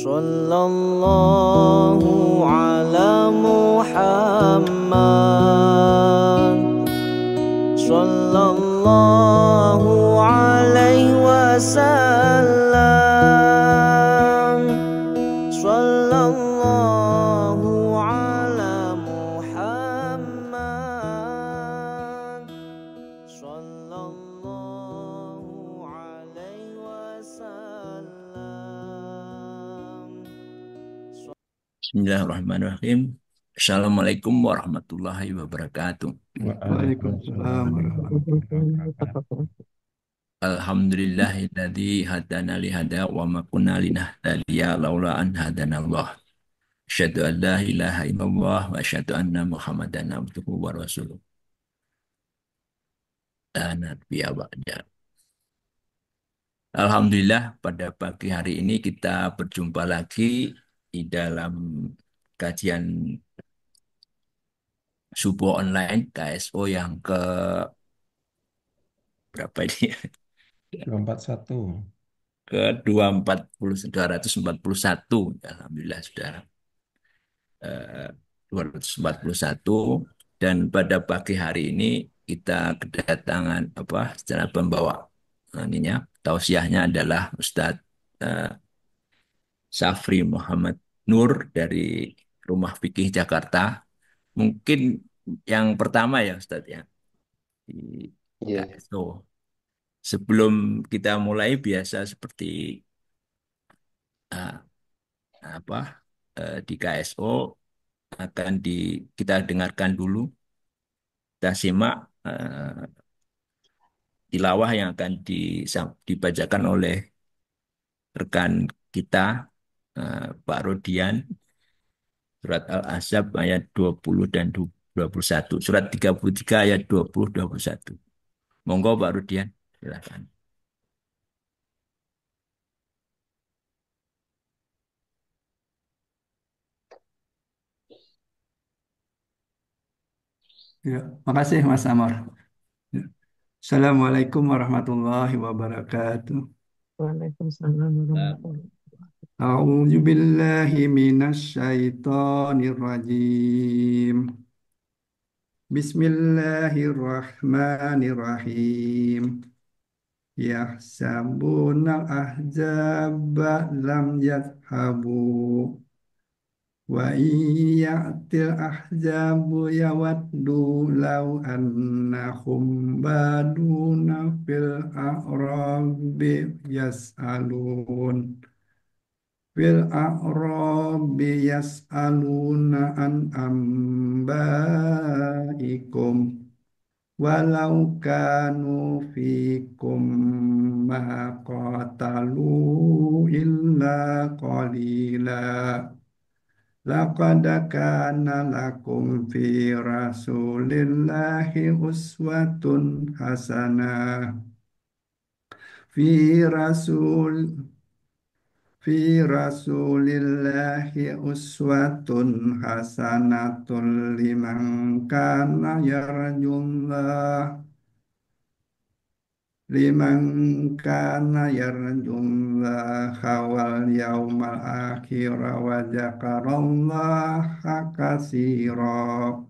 Sallallahu ala Muhammad. Sallallahu alaihi wasallam. Sallallahu ala Muhammad. Sallallahu alaihi wasallam. Bismillahirrahmanirrahim. Assalamualaikum warahmatullahi wabarakatuh. Waalaikumsalam warahmatullahi wabarakatuh. Alhamdulillahilladzi hadana li hada wa ma kunna linahtadiya laula an hadanallah. Asyhadu an la ilaha illallah wa asyhadu anna Muhammadan abduhu wa rasuluh. La nabiyya ba'da. Alhamdulillah pada pagi hari ini kita berjumpa lagi di dalam kajian subuh online KSO yang ke berapa ini? 241. Ke 241. Alhamdulillah sudah 241. Dan pada pagi hari ini kita kedatangan secara pembawa ininya tausiahnya adalah Ustadz eh, Safri Muhammad Nur dari Rumah Fikih Jakarta. Mungkin yang pertama ya Ustadz ya di Iya, KSO. Sebelum kita mulai biasa seperti eh, apa di KSO akan kita dengarkan dulu, kita simak tilawah yang akan dibacakan oleh rekan kita Pak Rodian, surat Al-Ahzab ayat 20 dan 21, surat 33 ayat 20 21. Monggo Pak Rodian, silakan. Ya, makasih Mas Amor. Ya. Assalamualaikum warahmatullahi wabarakatuh. Waalaikumsalam warahmatullahi wabarakatuh. A'udzu billahi minasy syaithanir rajim. Bismillahirrahmanirrahim. Yahsabunal ahzaba lam yadhhabu wa iyyatil ahzabu yawaddu law annahum baduna fil a'rabi yas'aluna an ambaikum walau kanu fikum ma qatalu illa qalila. Laqad kana lakum fi rasulillahi uswatun hasanah fi rasul fi rasulillahi uswatun hasanatun liman kana yarjullaha wal yaumal akhir wa dzakarallaha katsira.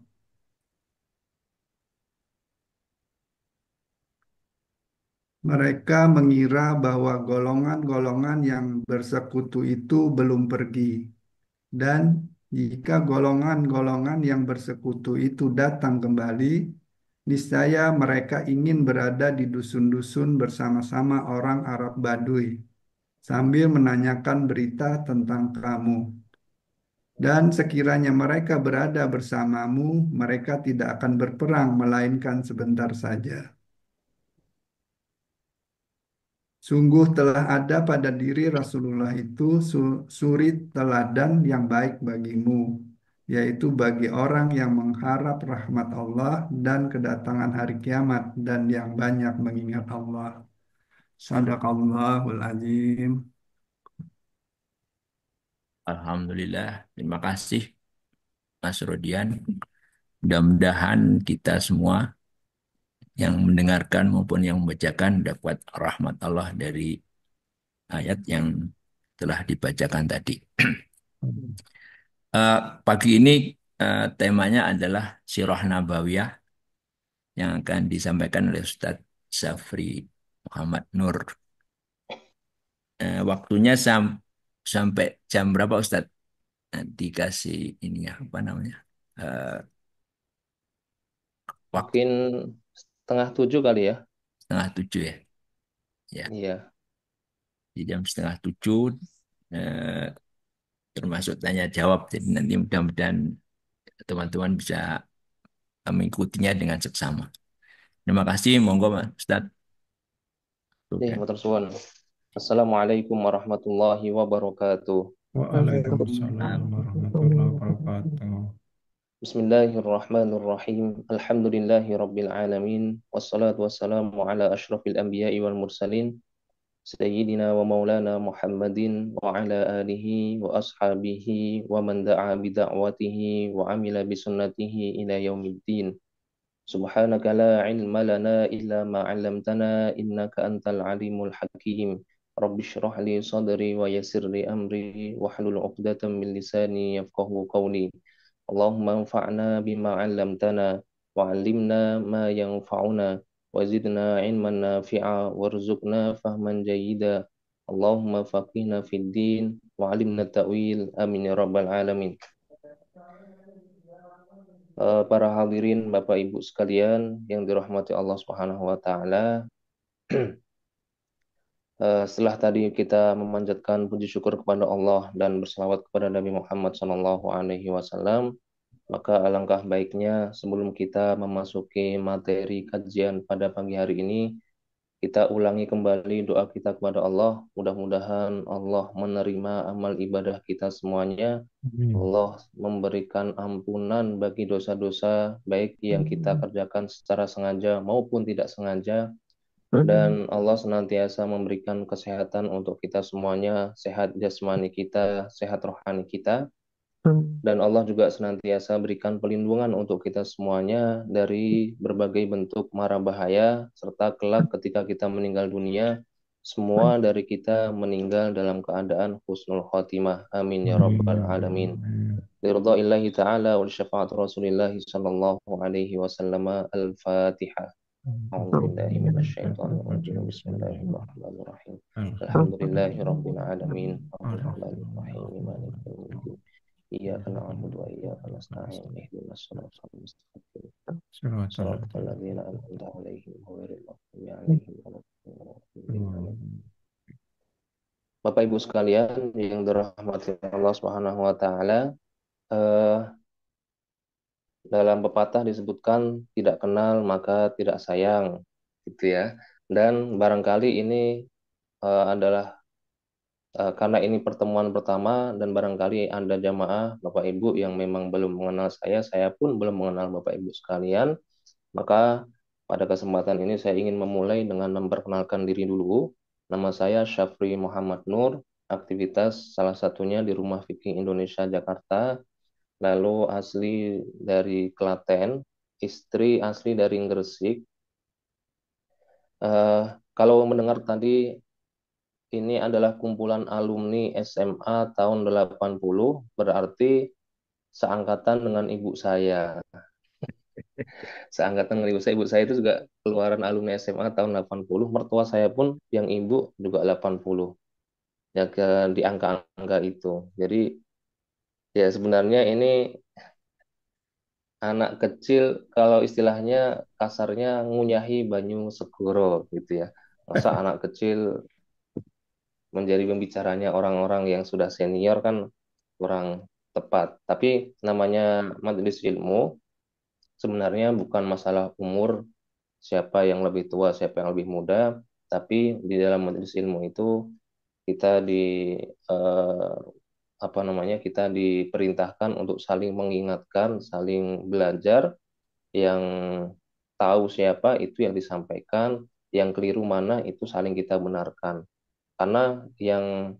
Mereka mengira bahwa golongan-golongan yang bersekutu itu belum pergi, dan jika golongan-golongan yang bersekutu itu datang kembali, niscaya mereka ingin berada di dusun-dusun bersama-sama orang Arab Baduy, sambil menanyakan berita tentang kamu. Dan sekiranya mereka berada bersamamu, mereka tidak akan berperang, melainkan sebentar saja. Sungguh telah ada pada diri Rasulullah itu suri teladan yang baik bagimu, yaitu bagi orang yang mengharap rahmat Allah dan kedatangan hari kiamat dan yang banyak mengingat Allah. Sadaqallahul azim. Alhamdulillah, terima kasih Mas Rodian. Mudah-mudahan kita semua yang mendengarkan maupun yang membacakan dapat rahmat Allah dari ayat yang telah dibacakan tadi. Pagi ini temanya adalah Sirah Nabawiyah yang akan disampaikan oleh Ustadz Zafri Muhammad Nur. Waktunya sampai jam berapa Ustadz? Dikasih ini ya, apa namanya? Eh, Waktu Mungkin 6:30 kali ya. 6:30 ya. Ya, Iya. di jam 6:30 eh, termasuk tanya jawab. Jadi nanti mudah-mudahan teman-teman bisa mengikutinya dengan seksama. Terima kasih, monggo Mas Ustadz. Matur suwun. Assalamualaikum warahmatullahi wabarakatuh. Waalaikumsalam Waalaikumsalam. warahmatullahi wabarakatuh. Bismillahirrahmanirrahim. Alhamdulillahi rabbil alamin. Wassalatu wassalamu ala asyrafil anbiya'i wal mursalin. Sayyidina wa maulana Muhammadin wa ala alihi wa ashabihi wa man da'a bida'watihi wa amila bisunnatihi ila yaumiddin. Subhanaka la ilma lana illa ma 'allamtana innaka antal alimul hakim. Rabbi shrah li sadri wa yassir li amri wahlul 'uqdatam min lisani yafqahu qawli. Allahumma anfa'na bima 'allamtana wa 'allimna ma yanfa'una wa zidna 'ilman nafi'a warzuqna fahman jayyida. Allahumma faqihna fid din wa 'allimna ta'wil. Amin ya rabbal alamin. Para hadirin Bapak Ibu sekalian yang dirahmati Allah Subhanahu wa taala. Setelah tadi kita memanjatkan puji syukur kepada Allah dan berselawat kepada Nabi Muhammad SAW, maka alangkah baiknya sebelum kita memasuki materi kajian pada pagi hari ini, kita ulangi kembali doa kita kepada Allah. Mudah-mudahan Allah menerima amal ibadah kita semuanya. Allah memberikan ampunan bagi dosa-dosa baik yang kita kerjakan secara sengaja maupun tidak sengaja, dan Allah senantiasa memberikan kesehatan untuk kita semuanya, sehat jasmani kita, sehat rohani kita, dan Allah juga senantiasa berikan perlindungan untuk kita semuanya dari berbagai bentuk mara bahaya, serta kelak ketika kita meninggal dunia, semua dari kita meninggal dalam keadaan husnul khotimah. Amin ya rabbal alamin. Liridha'illahi ta'ala wa syafaat Rasulillah sallallahu alaihi wasallam. Al-Fatihah. A'udzu billahi minasyaitonir rajim. Bismillahirrahmanirrahim. Alhamdulillahi rabbil alamin. Arrahmanir rahim. Maliki yaumiddin. Iyyaka na'budu wa iyyaka nasta'in. Ihdinas siratal mustaqim. Shiratal ladzina an'amta 'alaihim ghairil maghdubi 'alaihim waladdallin. Bapak Ibu sekalian yang dirahmati Allah Subhanahu wa taala, dalam pepatah disebutkan tidak kenal maka tidak sayang, gitu ya. Dan barangkali ini adalah karena ini pertemuan pertama dan barangkali Anda jamaah Bapak Ibu yang memang belum mengenal saya pun belum mengenal Bapak Ibu sekalian, maka pada kesempatan ini saya ingin memulai dengan memperkenalkan diri dulu. Nama saya Syafri Muhammad Nur, aktivitas salah satunya di Rumah Fikih Indonesia Jakarta, lalu asli dari Klaten, istri asli dari Gresik. Kalau mendengar tadi ini adalah kumpulan alumni SMA tahun 80, berarti seangkatan dengan ibu saya. Seangkatan dengan ibu saya itu juga keluaran alumni SMA tahun 80, mertua saya pun yang ibu juga 80. Ya di angka-angka itu. Jadi ya sebenarnya ini anak kecil, kalau istilahnya kasarnya ngunyahi banyu segoro gitu ya. Masa anak kecil menjadi pembicaranya orang-orang yang sudah senior kan kurang tepat. Tapi namanya majelis ilmu sebenarnya bukan masalah umur, siapa yang lebih tua, siapa yang lebih muda, tapi di dalam majelis ilmu itu kita kita diperintahkan untuk saling mengingatkan, saling belajar, yang tahu siapa itu yang disampaikan, yang keliru mana itu saling kita benarkan. Karena yang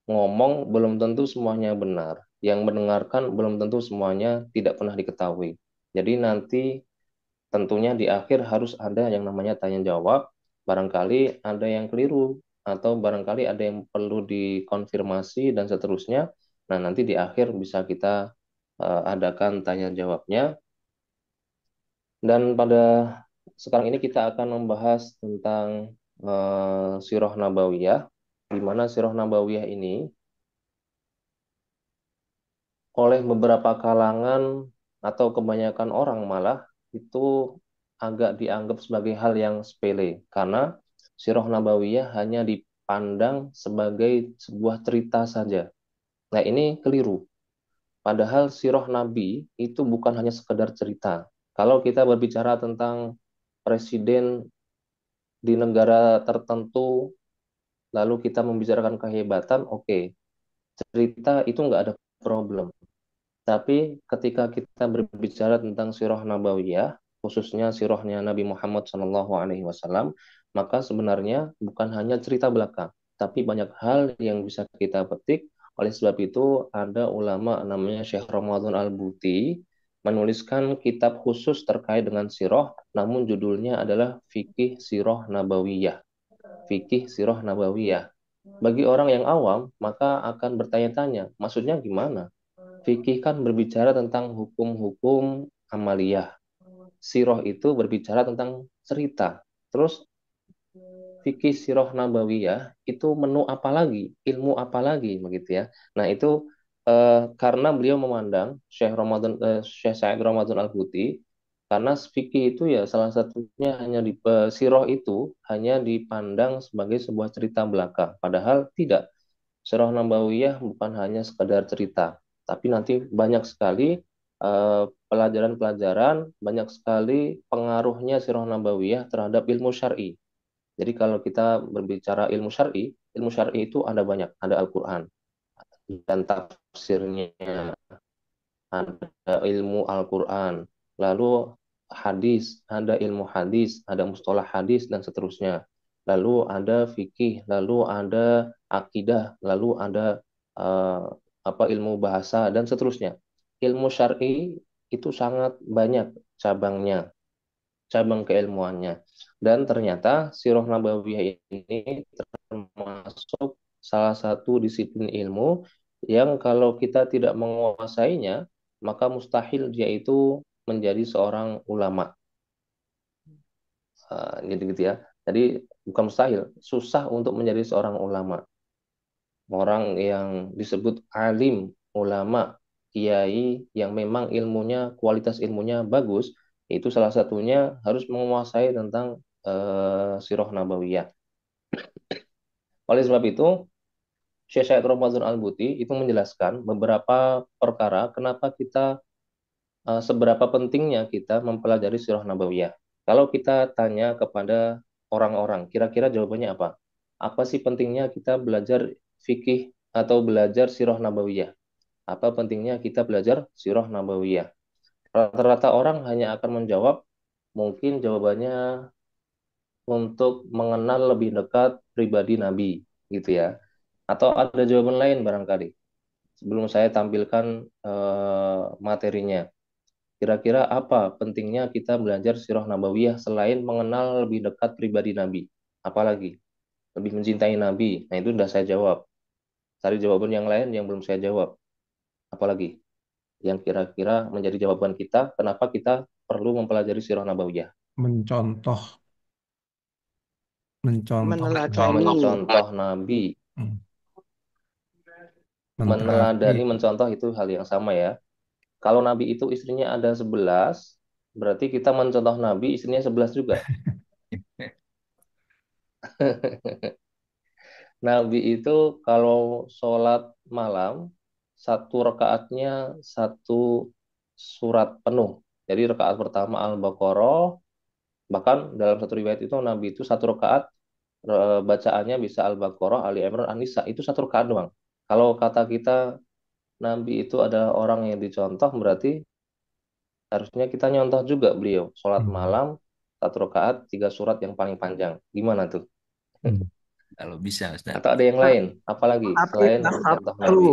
ngomong belum tentu semuanya benar, yang mendengarkan belum tentu semuanya tidak pernah diketahui. Jadi nanti tentunya di akhir harus ada yang namanya tanya jawab, barangkali ada yang keliru atau barangkali ada yang perlu dikonfirmasi dan seterusnya. Nah, nanti di akhir bisa kita adakan tanya jawabnya. Dan pada sekarang ini kita akan membahas tentang Sirah Nabawiyah, di mana Sirah Nabawiyah ini oleh beberapa kalangan atau kebanyakan orang malah itu agak dianggap sebagai hal yang sepele karena Sirah Nabawiyah hanya dipandang sebagai sebuah cerita saja. Nah, ini keliru. Padahal Sirah Nabi itu bukan hanya sekedar cerita. Kalau kita berbicara tentang presiden di negara tertentu, lalu kita membicarakan kehebatan, oke, cerita itu nggak ada problem. Tapi ketika kita berbicara tentang sirah nabawiyah, khususnya sirahnya Nabi Muhammad SAW, maka sebenarnya bukan hanya cerita belaka, tapi banyak hal yang bisa kita petik. Oleh sebab itu, ada ulama namanya Syekh Ramadan Al-Buti menuliskan kitab khusus terkait dengan sirah, namun judulnya adalah Fikih Sirah Nabawiyah. Fikih Sirah Nabawiyah. Bagi orang yang awam, maka akan bertanya-tanya, maksudnya gimana? Fikih kan berbicara tentang hukum-hukum amaliyah. Sirah itu berbicara tentang cerita. Terus fikih sirah nabawiyah itu menu apa lagi, ilmu apa lagi begitu ya. Nah, itu karena beliau memandang Syekh Sa'id Ramadan Al-Buti karena fikih itu ya salah satunya hanya di sirah itu hanya dipandang sebagai sebuah cerita belaka. Padahal tidak. Sirah Nabawiyah bukan hanya sekedar cerita, tapi nanti banyak sekali pelajaran-pelajaran, banyak sekali pengaruhnya Sirah Nabawiyah terhadap ilmu syar'i. Jadi kalau kita berbicara ilmu syar'i itu ada banyak, ada Al-Quran dan tafsirnya, ada ilmu Al-Quran, lalu hadis, ada ilmu hadis, ada mustalah hadis dan seterusnya. Lalu ada fikih, lalu ada akidah, lalu ada eh, ilmu bahasa dan seterusnya. Ilmu syar'i itu sangat banyak cabangnya, cabang keilmuannya. Dan ternyata Sirah Nabawiyah ini termasuk salah satu disiplin ilmu yang kalau kita tidak menguasainya, maka mustahil dia itu menjadi seorang ulama. Gitu-gitu ya. Jadi bukan mustahil, susah untuk menjadi seorang ulama. Orang yang disebut alim, ulama, kiai yang memang ilmunya, kualitas ilmunya bagus, itu salah satunya harus menguasai tentang Sirah Nabawiyah. Oleh sebab itu, Syekh Syed Ramadan Al-Buti itu menjelaskan beberapa perkara kenapa kita seberapa pentingnya kita mempelajari Sirah Nabawiyah. Kalau kita tanya kepada orang-orang, kira-kira jawabannya apa? Apa sih pentingnya kita belajar fikih atau belajar Sirah Nabawiyah? Apa pentingnya kita belajar Sirah Nabawiyah? Rata-rata orang hanya akan menjawab, mungkin jawabannya untuk mengenal lebih dekat pribadi Nabi, gitu ya. Atau ada jawaban lain barangkali. Sebelum saya tampilkan materinya. Kira-kira apa pentingnya kita belajar Sirah Nabawiyah selain mengenal lebih dekat pribadi Nabi? Apalagi? Lebih mencintai Nabi. Nah, itu sudah saya jawab. Cari jawaban yang lain yang belum saya jawab. Apalagi? Yang kira-kira menjadi jawaban kita, kenapa kita perlu mempelajari Sirah Nabawiyah? Mencontoh, mencontoh Meneladani. Mencontoh Nabi. Hmm. Meneladani, Mentaati. mencontoh itu hal yang sama ya. Kalau Nabi itu istrinya ada 11, berarti kita mencontoh Nabi istrinya 11 juga. Nabi itu kalau sholat malam, satu rakaatnya satu surat penuh. Jadi rakaat pertama Al-Baqarah, bahkan dalam satu riwayat itu Nabi itu satu rakaat bacaannya bisa Al-Baqarah, Ali Imran, An-Nisa, itu satu rakaat doang. Kalau kata kita Nabi itu adalah orang yang dicontoh, berarti harusnya kita nyontoh juga beliau. Sholat Hmm. malam, satu rakaat, 3 surat yang paling panjang. Gimana tuh? Hmm. Kalau bisa, Ustaz. Atau ada yang lain? Apalagi Tapi selain mas mencontoh satu. Nabi?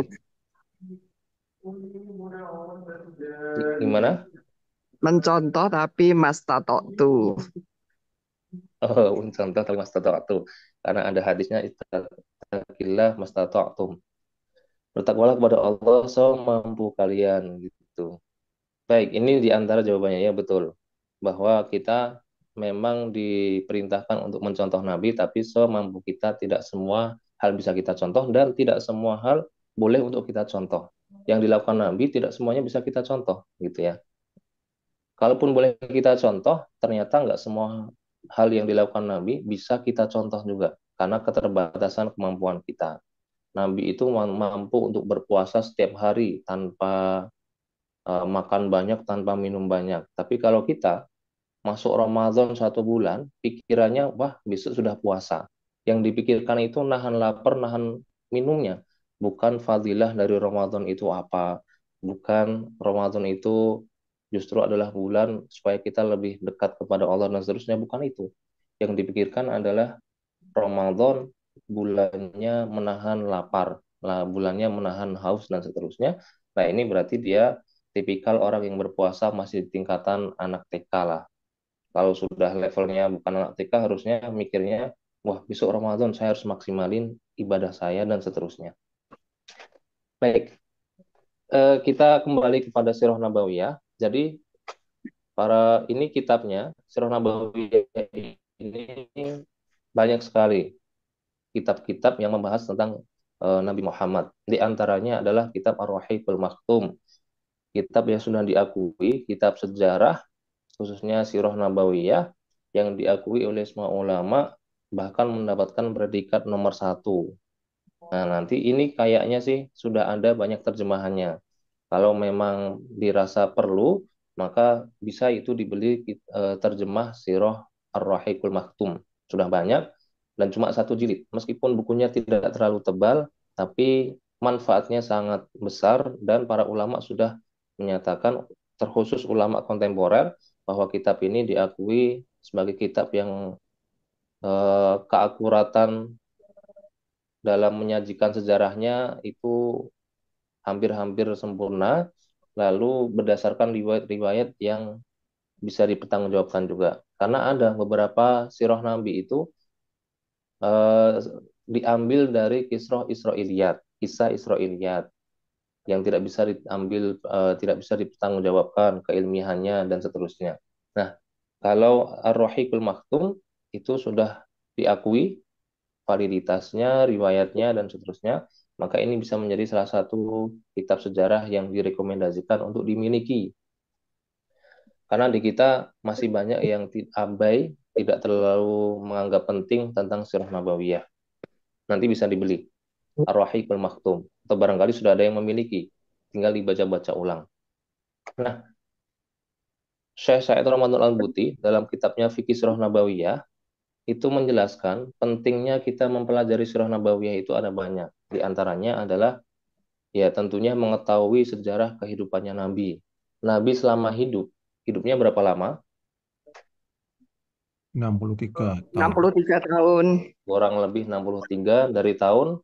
Gimana? Mencontoh tapi mas tato tuh. Oh, contoh kalimat mastata'tu. Karena ada hadisnya ittaqillah mastata'tum. Bertakwalah kepada Allah semampu kalian gitu. Baik, ini di antara jawabannya ya betul. Bahwa kita memang diperintahkan untuk mencontoh Nabi, tapi semampu kita tidak semua hal bisa kita contoh dan tidak semua hal boleh untuk kita contoh. Yang dilakukan Nabi tidak semuanya bisa kita contoh gitu ya. Kalaupun boleh kita contoh, ternyata nggak semua hal yang dilakukan Nabi bisa kita contoh juga karena keterbatasan kemampuan kita. Nabi itu mampu untuk berpuasa setiap hari tanpa makan banyak, tanpa minum banyak. Tapi kalau kita masuk Ramadan 1 bulan, pikirannya, wah besok sudah puasa. Yang dipikirkan itu nahan lapar, nahan minumnya. Bukan fadilah dari Ramadan itu apa. Bukan Ramadan itu justru adalah bulan supaya kita lebih dekat kepada Allah dan seterusnya. Bukan itu. Yang dipikirkan adalah Ramadan bulannya menahan lapar, lah bulannya menahan haus dan seterusnya. Nah, ini berarti dia tipikal orang yang berpuasa masih di tingkatan anak TK lah. Kalau sudah levelnya bukan anak TK harusnya mikirnya, wah besok Ramadan saya harus maksimalin ibadah saya dan seterusnya. Baik, kita kembali kepada Sirah Nabawiyah. Jadi ini kitabnya Sirah Nabawiyah ini banyak sekali kitab-kitab yang membahas tentang Nabi Muhammad. Di antaranya adalah kitab Ar-Rahiqul Maktum, kitab yang sudah diakui, kitab sejarah, khususnya Sirah Nabawiyah, yang diakui oleh semua ulama, bahkan mendapatkan predikat nomor 1. Nah, nanti ini kayaknya sih sudah ada banyak terjemahannya. Kalau memang dirasa perlu, maka bisa itu dibeli terjemah Sirah Ar-Rahiqul Maktum. Sudah banyak dan cuma 1 jilid. Meskipun bukunya tidak terlalu tebal, tapi manfaatnya sangat besar dan para ulama sudah menyatakan, terkhusus ulama kontemporer, bahwa kitab ini diakui sebagai kitab yang keakuratan dalam menyajikan sejarahnya itu hampir-hampir sempurna, lalu berdasarkan riwayat-riwayat yang bisa dipertanggungjawabkan juga. Karena ada beberapa sirah Nabi itu eh, diambil dari kisah Israiliyat, kisah Israiliyat yang tidak bisa diambil, tidak bisa dipertanggungjawabkan keilmiahannya dan seterusnya. Nah, kalau Ar-Rahiqul Maktum itu sudah diakui validitasnya, riwayatnya dan seterusnya, maka ini bisa menjadi salah satu kitab sejarah yang direkomendasikan untuk dimiliki. Karena di kita masih banyak yang abai, tidak terlalu menganggap penting tentang Sirah Nabawiyah. Nanti bisa dibeli. Ar-Rahiqul Maktum. Atau barangkali sudah ada yang memiliki. Tinggal dibaca-baca ulang. Nah, Syekh Sa'id Ramadan Al-Buti dalam kitabnya Fikih Sirah Nabawiyah itu menjelaskan pentingnya kita mempelajari Sirah Nabawiyah itu ada banyak. Di antaranya adalah ya tentunya mengetahui sejarah kehidupannya Nabi. Nabi selama hidupnya berapa lama? 63 tahun. 63 tahun. Kurang lebih 63 dari tahun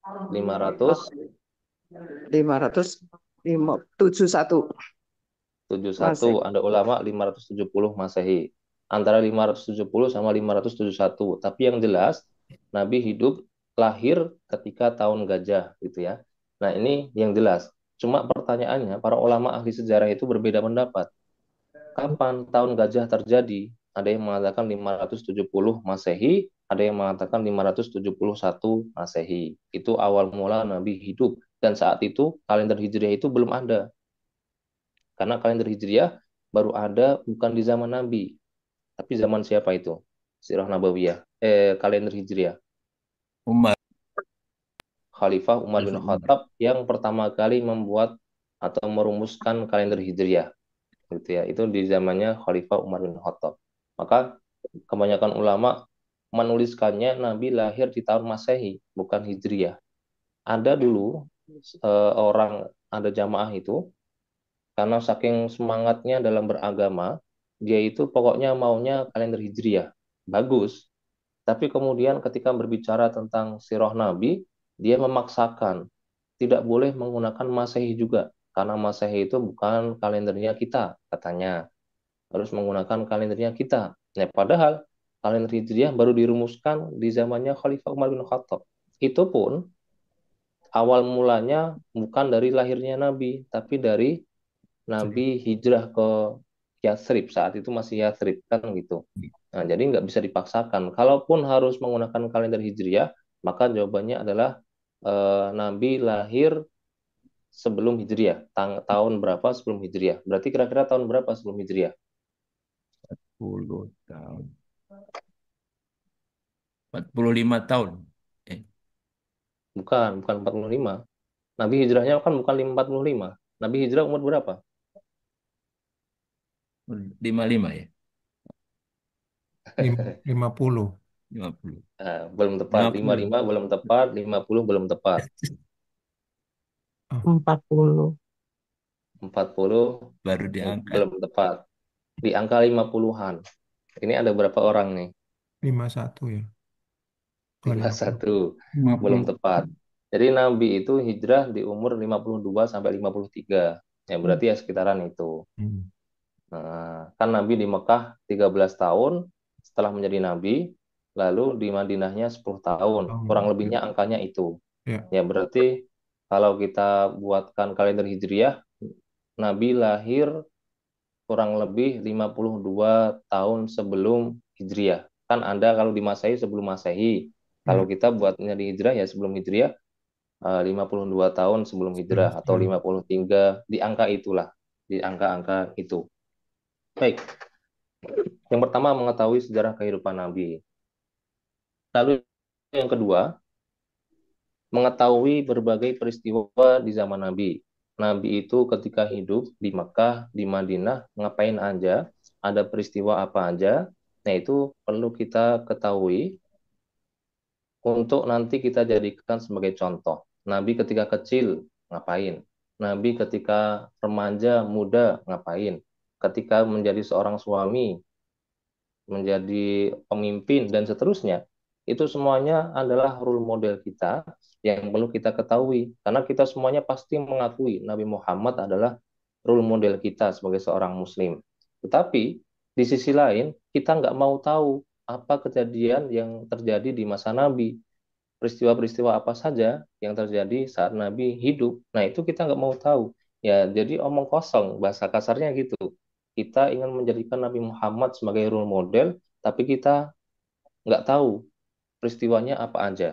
500 571 Masih. 71, ada ulama 570 Masehi. Antara 570 sama 571. Tapi yang jelas Nabi hidup lahir ketika tahun gajah gitu ya. Nah, ini yang jelas. Cuma pertanyaannya, para ulama ahli sejarah itu berbeda pendapat. Kapan tahun gajah terjadi? Ada yang mengatakan 570 Masehi, ada yang mengatakan 571 Masehi. Itu awal mula Nabi hidup. Dan saat itu kalender Hijriah itu belum ada. Karena kalender Hijriah baru ada bukan di zaman Nabi, tapi zaman siapa itu? Sirah Nabawiyah, kalender Hijriah. Umar. Khalifah Umar bin Khattab yang pertama kali membuat atau merumuskan kalender Hijriah. Gitu ya. Itu di zamannya Khalifah Umar bin Khattab. Maka kebanyakan ulama menuliskannya Nabi lahir di tahun Masehi, bukan Hijriah. Ada dulu ada jamaah itu karena saking semangatnya dalam beragama, dia itu pokoknya maunya kalender Hijriah. Bagus. Tapi kemudian ketika berbicara tentang sirah Nabi, dia memaksakan. Tidak boleh menggunakan Masehi juga. Karena Masehi itu bukan kalendernya kita, katanya. Harus menggunakan kalendernya kita. Nah, padahal kalender Hijriah baru dirumuskan di zamannya Khalifah Umar bin Khattab. Itu pun awal mulanya bukan dari lahirnya Nabi, tapi dari Nabi hijrah ke Yathrib. Saat itu masih Yathrib kan gitu. Nah, jadi nggak bisa dipaksakan. Kalaupun harus menggunakan kalender Hijriah, maka jawabannya adalah Nabi lahir sebelum Hijriah. Tahun berapa sebelum Hijriah? Berarti kira-kira tahun berapa sebelum Hijriah? 10 tahun. 45 tahun. Eh, Bukan 45. Nabi hijrahnya kan bukan 45. Nabi hijrah umur berapa? 55 ya. 50. 50. Belum tepat. 50. 55 belum tepat. 50 belum tepat. 40. 40 Baru diangkat. belum tepat. Di angka 50-an. Ini ada berapa orang nih? 51 ya. Oh, 51. 50. Belum tepat. Jadi Nabi itu hijrah di umur 52 sampai 53. Ya berarti ya sekitaran itu. Hmm. Nah, kan Nabi di Mekah 13 tahun setelah menjadi Nabi, lalu di Madinahnya 10 tahun. Kurang lebihnya angkanya itu. Ya. Ya berarti kalau kita buatkan kalender Hijriah, Nabi lahir kurang lebih 52 tahun sebelum Hijriah. Kan Anda kalau di Masehi sebelum Masehi. Kalau Ya. kita buatnya di Hijriah ya sebelum Hijriah 52 tahun sebelum Hijrah atau 53 di angka itulah, di angka-angka itu. Baik. Yang pertama mengetahui sejarah kehidupan Nabi. Lalu yang kedua, mengetahui berbagai peristiwa di zaman Nabi. Nabi itu ketika hidup di Mekah, di Madinah, ngapain aja, ada peristiwa apa aja, nah itu perlu kita ketahui untuk nanti kita jadikan sebagai contoh. Nabi ketika kecil, ngapain? Nabi ketika remaja, muda, ngapain? Ketika menjadi seorang suami, menjadi pemimpin, dan seterusnya. Itu semuanya adalah role model kita yang perlu kita ketahui. Karena kita semuanya pasti mengakui Nabi Muhammad adalah role model kita sebagai seorang muslim. Tetapi di sisi lain, kita nggak mau tahu apa kejadian yang terjadi di masa Nabi. Peristiwa-peristiwa apa saja yang terjadi saat Nabi hidup. Nah, itu kita nggak mau tahu. Ya, jadi omong kosong, bahasa kasarnya gitu. Kita ingin menjadikan Nabi Muhammad sebagai role model, tapi kita nggak tahu peristiwanya apa aja.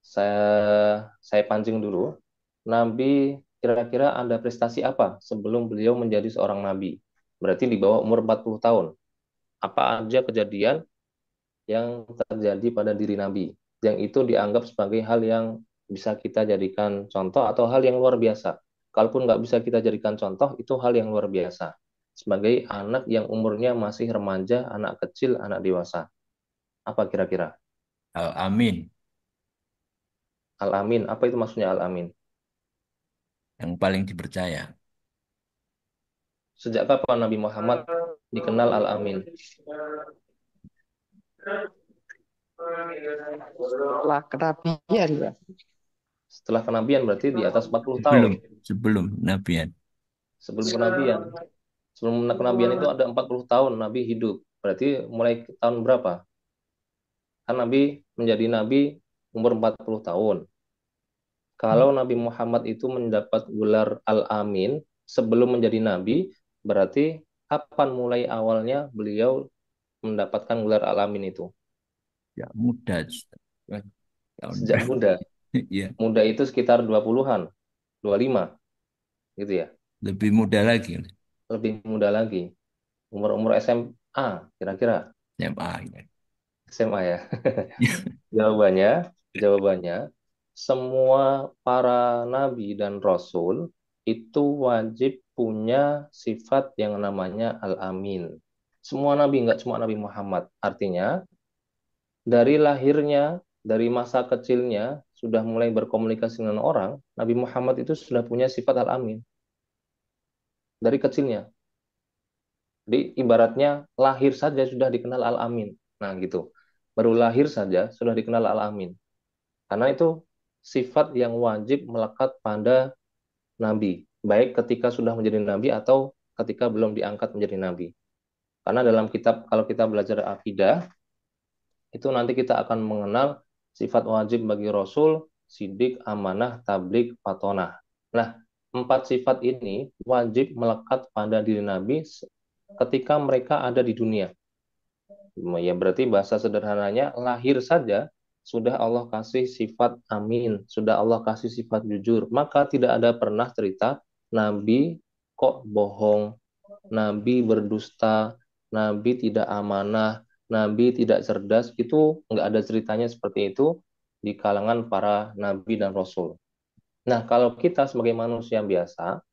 Saya pancing dulu. Nabi kira-kira ada prestasi apa sebelum beliau menjadi seorang nabi? Berarti di bawah umur 40 tahun. Apa aja kejadian yang terjadi pada diri Nabi? Yang itu dianggap sebagai hal yang bisa kita jadikan contoh atau hal yang luar biasa. Kalaupun nggak bisa kita jadikan contoh, itu hal yang luar biasa. Sebagai anak yang umurnya masih remaja, anak kecil, anak dewasa. Apa kira-kira? Amin. Al-Amin. Apa itu maksudnya Al-Amin? Yang paling dipercaya. Sejak kapan Nabi Muhammad dikenal Al-Amin? Setelah kenabian ya. Setelah kenabian berarti di atas 40 Sebelum, tahun. sebelum Nabian. Sebelum kenabian. Sebelum kenabian itu ada 40 tahun Nabi hidup. Berarti mulai tahun berapa? Kan Nabi menjadi Nabi umur 40 tahun. Kalau Nabi Muhammad itu mendapat gelar Al-Amin sebelum menjadi Nabi, berarti kapan mulai awalnya beliau mendapatkan gelar Al-Amin itu? Ya, muda. Tahun Sejak berapa? muda. Ya, Muda itu sekitar 20-an, 25, gitu ya. lebih muda lagi. Lebih muda lagi. Umur-umur SMA, kira-kira. SMA. Ya. SMA ya. Jawabannya, semua para nabi dan rasul itu wajib punya sifat yang namanya Al-Amin. Semua nabi, nggak cuma Nabi Muhammad. Artinya, dari lahirnya, dari masa kecilnya, sudah mulai berkomunikasi dengan orang, Nabi Muhammad itu sudah punya sifat Al-Amin. Dari kecilnya. Jadi ibaratnya lahir saja sudah dikenal Al-Amin. Nah gitu. Baru lahir saja sudah dikenal Al-Amin. Karena itu sifat yang wajib melekat pada Nabi. Baik ketika sudah menjadi Nabi atau ketika belum diangkat menjadi Nabi. Karena dalam kitab, kalau kita belajar akidah, itu nanti kita akan mengenal sifat wajib bagi Rasul, sidik, amanah, tablik, fatonah. Nah, 4 sifat ini wajib melekat pada diri Nabi ketika mereka ada di dunia. Ya berarti bahasa sederhananya, lahir saja sudah Allah kasih sifat amin, sudah Allah kasih sifat jujur. Maka tidak ada pernah cerita Nabi kok bohong, Nabi berdusta, Nabi tidak amanah, Nabi tidak cerdas. Itu nggak ada ceritanya seperti itu di kalangan para Nabi dan Rasul. Nah, kalau kita sebagai manusia biasa,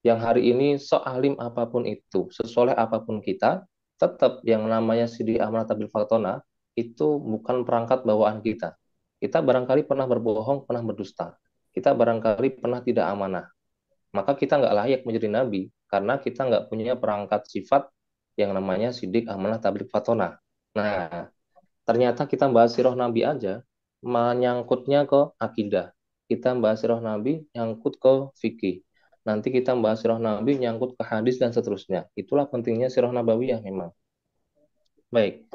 yang hari ini sealim apapun itu, sesoleh apapun kita, tetap yang namanya sidi amanah tabil fatona itu bukan perangkat bawaan kita. Kita barangkali pernah berbohong, pernah berdusta. Kita barangkali pernah tidak amanah. Maka kita nggak layak menjadi nabi, karena kita nggak punya perangkat sifat yang namanya sidik amanah tabil fatona. Nah, ternyata kita bahas sirah nabi aja, menyangkutnya ke akidah. Kita bahas sirah nabi, nyangkut ke fikih. Nanti kita bahas sirah nabi, nyangkut ke hadis dan seterusnya. Itulah pentingnya sirah nabawiyah memang. Baik.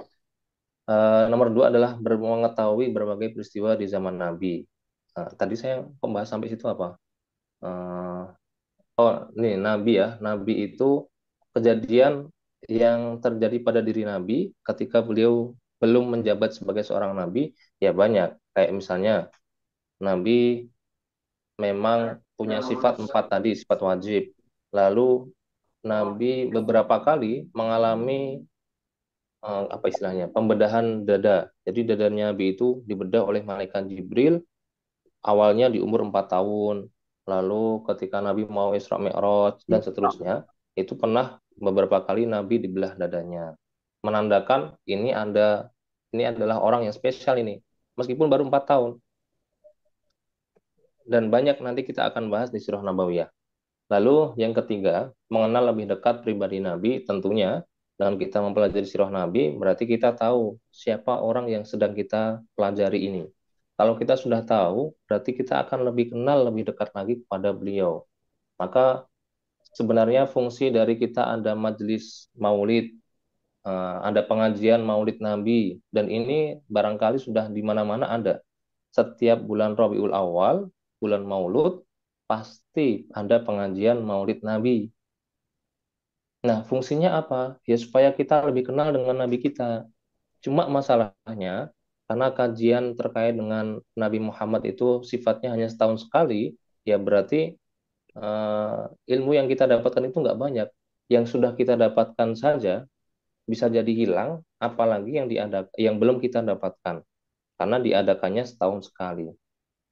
Nomor 2 adalah mengetahui berbagai peristiwa di zaman Nabi. Tadi saya membahas sampai situ apa? Nih Nabi ya. Nabi itu kejadian yang terjadi pada diri Nabi ketika beliau belum menjabat sebagai seorang Nabi, ya banyak. Kayak misalnya Nabi memang punya sifat 4 tadi, sifat wajib. Lalu Nabi beberapa kali mengalami apa istilahnya, pembedahan dada. Jadi dadanya Nabi itu dibedah oleh malaikat Jibril awalnya di umur 4 tahun. Lalu ketika Nabi mau Isra Mi'raj dan seterusnya, itu pernah beberapa kali Nabi dibelah dadanya. Menandakan ini adalah orang yang spesial ini. Meskipun baru 4 tahun. Dan banyak nanti kita akan bahas di Sirah Nabawiyah. Lalu yang ketiga, mengenal lebih dekat pribadi Nabi, tentunya dengan kita mempelajari Sirah Nabi, berarti kita tahu siapa orang yang sedang kita pelajari ini. Kalau kita sudah tahu, berarti kita akan lebih kenal, lebih dekat lagi kepada beliau. Maka sebenarnya fungsi dari kita ada majelis maulid, ada pengajian maulid Nabi, dan ini barangkali sudah di mana-mana ada. Setiap bulan Rabiul Awal, bulan Maulud, pasti ada pengajian maulid Nabi. Nah, fungsinya apa? Ya supaya kita lebih kenal dengan Nabi kita. Cuma masalahnya, karena kajian terkait dengan Nabi Muhammad itu sifatnya hanya setahun sekali, ya berarti ilmu yang kita dapatkan itu nggak banyak. Yang sudah kita dapatkan saja bisa jadi hilang, apalagi yang belum kita dapatkan, karena diadakannya setahun sekali.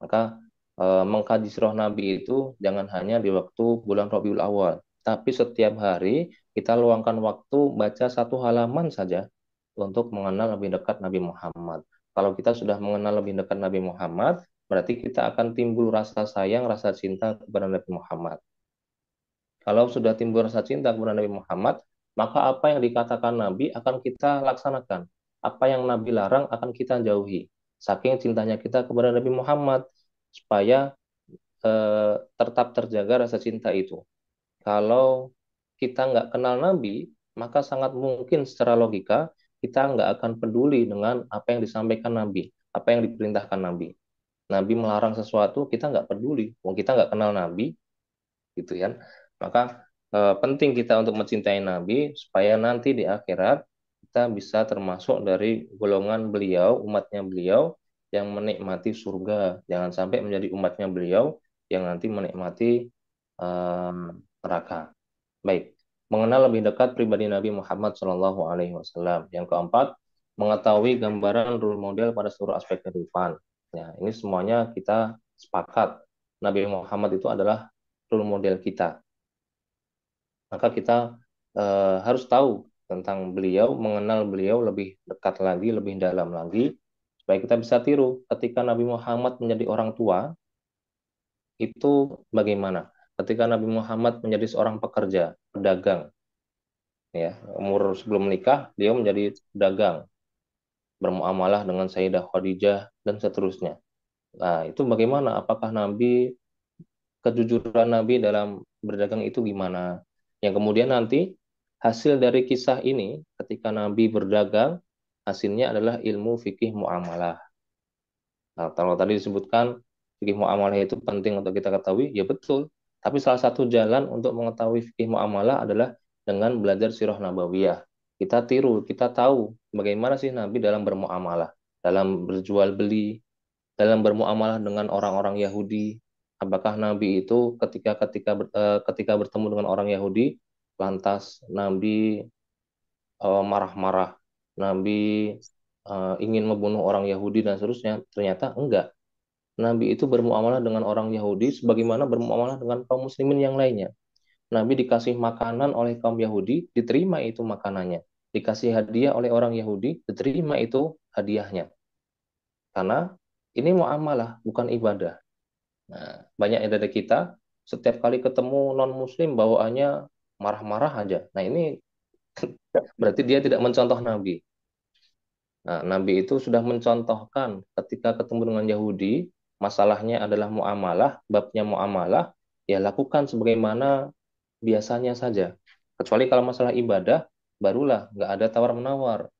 Maka mengkaji sirah Nabi itu jangan hanya di waktu bulan Rabiul Awal, tapi setiap hari kita luangkan waktu baca 1 halaman saja untuk mengenal lebih dekat Nabi Muhammad. Kalau kita sudah mengenal lebih dekat Nabi Muhammad, berarti kita akan timbul rasa sayang, rasa cinta kepada Nabi Muhammad. Kalau sudah timbul rasa cinta kepada Nabi Muhammad, maka apa yang dikatakan Nabi akan kita laksanakan. Apa yang Nabi larang akan kita jauhi. Saking cintanya kita kepada Nabi Muhammad, supaya tetap terjaga rasa cinta itu. Kalau kita nggak kenal Nabi, maka sangat mungkin secara logika kita nggak akan peduli dengan apa yang disampaikan Nabi, apa yang diperintahkan Nabi. Nabi melarang sesuatu, kita nggak peduli. Wong kita nggak kenal Nabi, gitu ya. Maka penting kita untuk mencintai Nabi supaya nanti di akhirat kita bisa termasuk dari golongan beliau, umatnya beliau yang menikmati surga. Jangan sampai menjadi umatnya beliau yang nanti menikmati neraka. Baik, mengenal lebih dekat pribadi Nabi Muhammad SAW. Yang keempat, mengetahui gambaran role model pada seluruh aspek kehidupan. Ya, ini semuanya kita sepakat. Nabi Muhammad itu adalah role model kita. Maka kita harus tahu tentang beliau, mengenal beliau lebih dekat lagi, lebih dalam lagi, supaya kita bisa tiru. Ketika Nabi Muhammad menjadi orang tua, itu bagaimana? Ketika Nabi Muhammad menjadi seorang pekerja, pedagang, ya, umur sebelum menikah, dia menjadi pedagang, bermuamalah dengan Sayyidah Khadijah, dan seterusnya. Nah, itu bagaimana? Apakah kejujuran Nabi dalam berdagang itu gimana? Yang kemudian nanti Hasil dari kisah ini, ketika Nabi berdagang, hasilnya adalah ilmu fikih muamalah. Nah, kalau tadi disebutkan fikih muamalah itu penting untuk kita ketahui, ya betul. Tapi salah satu jalan untuk mengetahui fikih muamalah adalah dengan belajar sirah nabawiyah. Kita tiru, kita tahu bagaimana sih Nabi dalam bermuamalah, dalam berjual beli, dalam bermuamalah dengan orang-orang Yahudi. Apakah Nabi itu ketika bertemu dengan orang Yahudi, lantas Nabi marah-marah, Nabi ingin membunuh orang Yahudi dan seterusnya? Ternyata enggak. Nabi itu bermuamalah dengan orang Yahudi sebagaimana bermuamalah dengan kaum muslimin yang lainnya. Nabi dikasih makanan oleh kaum Yahudi, diterima itu makanannya. Dikasih hadiah oleh orang Yahudi, diterima itu hadiahnya. Karena ini muamalah, bukan ibadah. Nah, banyak dari kita, setiap kali ketemu non-muslim bawaannya marah-marah aja. Nah, ini berarti dia tidak mencontoh Nabi. Nah, Nabi itu sudah mencontohkan ketika ketemu dengan Yahudi, masalahnya adalah muamalah, babnya muamalah, ya lakukan sebagaimana biasanya saja. Kecuali kalau masalah ibadah, barulah nggak ada tawar-menawar.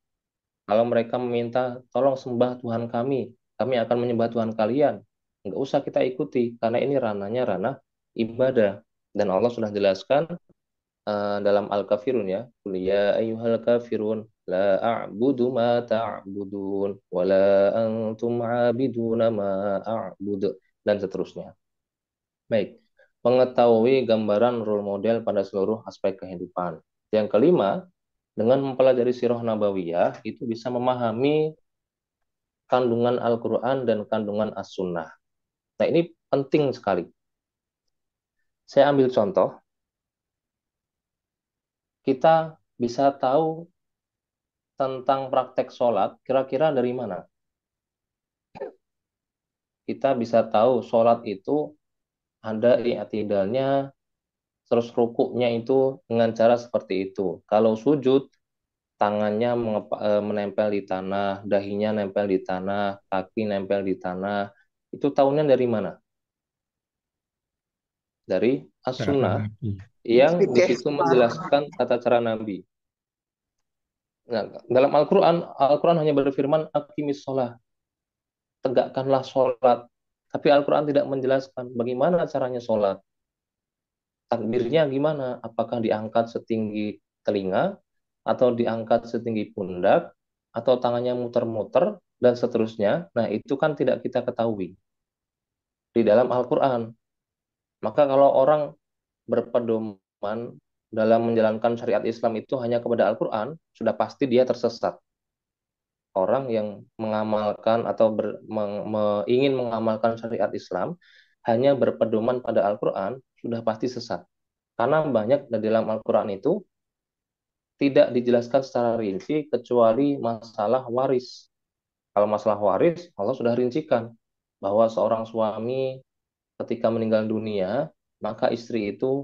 Kalau mereka meminta, tolong sembah Tuhan kami akan menyembah Tuhan kalian. Nggak usah kita ikuti, karena ini ranahnya ranah ibadah. Dan Allah sudah jelaskan dalam Al-Kafirun ya. Qul ya ayyuhal kafirun la a'budu ma ta'budun wa la antum 'abiduna ma a'bud dan seterusnya. Baik. Mengetahui gambaran role model pada seluruh aspek kehidupan. Yang kelima, dengan mempelajari sirah nabawiyah itu bisa memahami kandungan Al-Qur'an dan kandungan As-Sunnah. Nah, ini penting sekali. Saya ambil contoh, kita bisa tahu tentang praktek sholat, kira-kira dari mana? Kita bisa tahu sholat itu ada i'tidalnya, terus rukuknya itu dengan cara seperti itu. Kalau sujud, tangannya menempel di tanah, dahinya nempel di tanah, kaki nempel di tanah. Itu tahunya dari mana? Dari Darah As-Sunnah Nabi. yang di Fikih situ menjelaskan tata cara Nabi. Nah, dalam Al-Quran hanya berfirman, Aqimis sholat, tegakkanlah sholat. Tapi Al-Quran tidak menjelaskan bagaimana caranya sholat. Takbirnya gimana? Apakah diangkat setinggi telinga, atau diangkat setinggi pundak, atau tangannya muter-muter, dan seterusnya. Nah, itu kan tidak kita ketahui di dalam Al-Quran. Maka kalau orang berpedoman dalam menjalankan syariat Islam itu hanya kepada Al-Quran, sudah pasti dia tersesat. Orang yang mengamalkan atau ingin mengamalkan syariat Islam hanya berpedoman pada Al-Quran, sudah pasti sesat. Karena banyak di dalam Al-Quran itu tidak dijelaskan secara rinci kecuali masalah waris. Kalau masalah waris, Allah sudah rincikan bahwa seorang suami ketika meninggal dunia, maka istri itu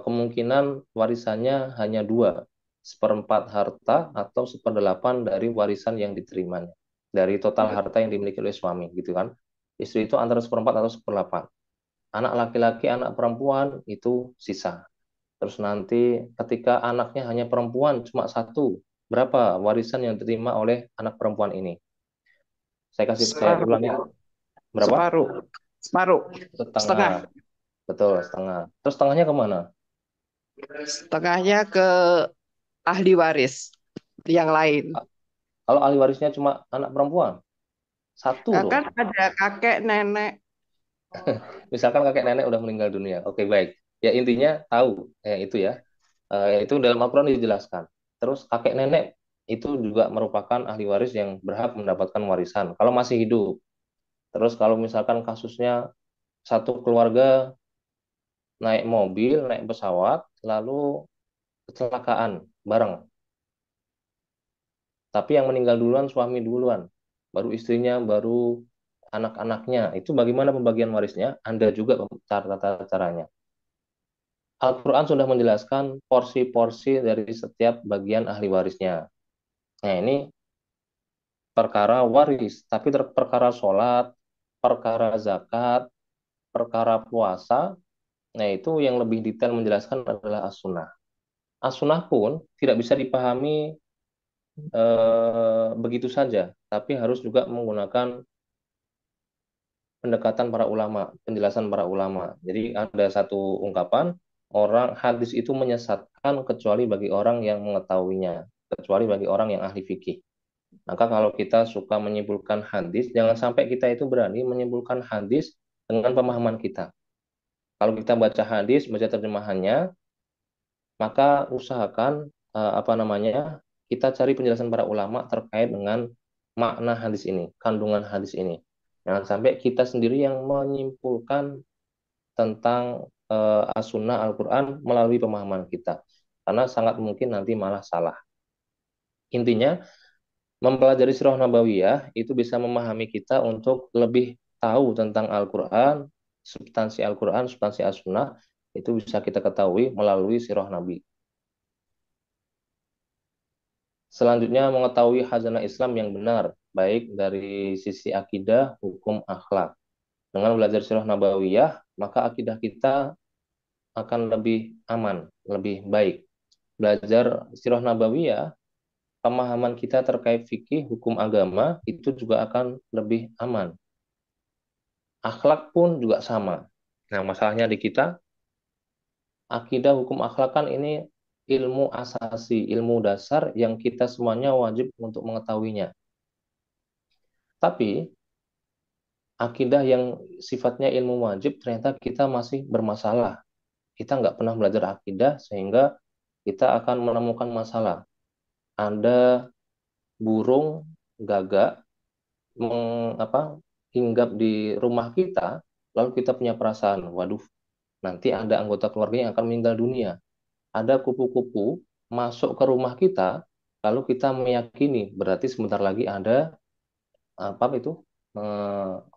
kemungkinan warisannya hanya dua, seperempat harta atau seperdelapan dari warisan yang diterimanya. Dari total harta yang dimiliki oleh suami, gitu kan. Istri itu antara seperempat atau seperdelapan. Anak laki-laki, anak perempuan itu sisa. Terus nanti ketika anaknya hanya perempuan cuma satu, berapa warisan yang diterima oleh anak perempuan ini? Saya separuh, ulangi, berapa? separuh, separuh, setengah, Setengah. Betul, setengah. Terus setengahnya kemana? setengahnya ke ahli waris yang lain. Kalau ahli warisnya cuma anak perempuan, satu Nah, loh. kan ada kakek, nenek. Misalkan kakek nenek udah meninggal dunia. Oke, baik. Ya intinya tahu itu ya. Itu dalam Al-Quran dijelaskan. Terus kakek nenek itu juga merupakan ahli waris yang berhak mendapatkan warisan kalau masih hidup. Terus kalau misalkan kasusnya satu keluarga naik mobil, naik pesawat, lalu kecelakaan bareng. Tapi yang meninggal duluan suami duluan, baru istrinya, baru anak-anaknya. Itu bagaimana pembagian warisnya? Anda juga tata caranya. Al-Quran sudah menjelaskan porsi-porsi dari setiap bagian ahli warisnya. Nah, ini perkara waris, tapi perkara sholat, perkara zakat, perkara puasa, nah itu yang lebih detail menjelaskan adalah as-sunnah. As-sunnah pun tidak bisa dipahami begitu saja, tapi harus juga menggunakan pendekatan para ulama, penjelasan para ulama. Jadi ada satu ungkapan, orang hadis itu menyesatkan kecuali bagi orang yang mengetahuinya, kecuali bagi orang yang ahli fikih. Maka kalau kita suka menyimpulkan hadis, jangan sampai kita itu berani menyimpulkan hadis dengan pemahaman kita. Kalau kita baca hadis, baca terjemahannya, maka usahakan apa namanya, kita cari penjelasan para ulama terkait dengan makna hadis ini, kandungan hadis ini. Jangan sampai kita sendiri yang menyimpulkan tentang as-sunnah Al-Quran melalui pemahaman kita. Karena sangat mungkin nanti malah salah. Intinya, mempelajari Sirah Nabawiyah itu bisa memahami kita untuk lebih tahu tentang Al-Quran, substansi As-Sunnah, itu bisa kita ketahui melalui Sirah Nabi. Selanjutnya, mengetahui khazanah Islam yang benar, baik dari sisi akidah, hukum, akhlak. Dengan belajar Sirah Nabawiyah, maka akidah kita akan lebih aman, lebih baik. Belajar Sirah Nabawiyah, pemahaman kita terkait fikih, hukum agama, itu juga akan lebih aman. Akhlak pun juga sama. Nah, masalahnya di kita, akidah, hukum, akhlak kan ini ilmu asasi, ilmu dasar yang kita semuanya wajib untuk mengetahuinya. Tapi, akidah yang sifatnya ilmu wajib, ternyata kita masih bermasalah. Kita nggak pernah belajar akidah, sehingga kita akan menemukan masalah. Ada burung gagak hinggap di rumah kita, lalu kita punya perasaan, waduh, nanti ada anggota keluarga yang akan meninggal dunia. Ada kupu-kupu masuk ke rumah kita, lalu kita meyakini berarti sebentar lagi ada apa itu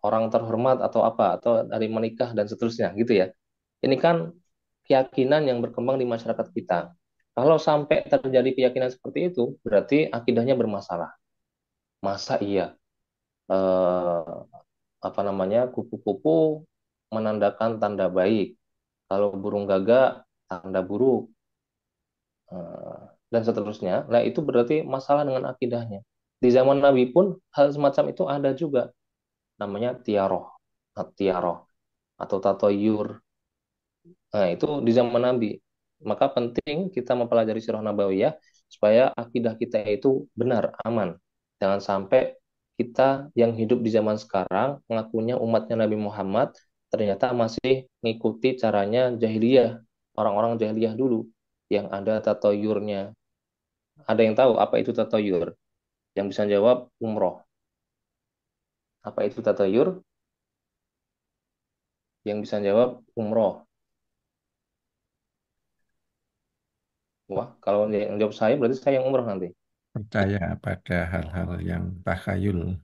orang terhormat atau apa atau dari menikah dan seterusnya gitu ya. Ini kan keyakinan yang berkembang di masyarakat kita. Kalau sampai terjadi keyakinan seperti itu, berarti akidahnya bermasalah. Masa iya eh, apa namanya kupu-kupu menandakan tanda baik, kalau burung gagak tanda buruk, eh, dan seterusnya. Nah, itu berarti masalah dengan akidahnya. Di zaman Nabi pun hal semacam itu ada juga, namanya tiaroh, tiaroh atau tatoyur. Nah, itu di zaman Nabi. Maka penting kita mempelajari Sirah Nabawiyah supaya akidah kita itu benar, aman. Jangan sampai kita yang hidup di zaman sekarang mengakunya umatnya Nabi Muhammad ternyata masih mengikuti caranya jahiliyah, orang-orang jahiliyah dulu yang ada tatoyurnya. Ada yang tahu apa itu tatoyur? Yang bisa jawab umroh. Apa itu tatoyur? Yang bisa jawab umroh. Wah, kalau yang jawab saya berarti saya yang umroh nanti. Percaya pada hal-hal yang takhayul.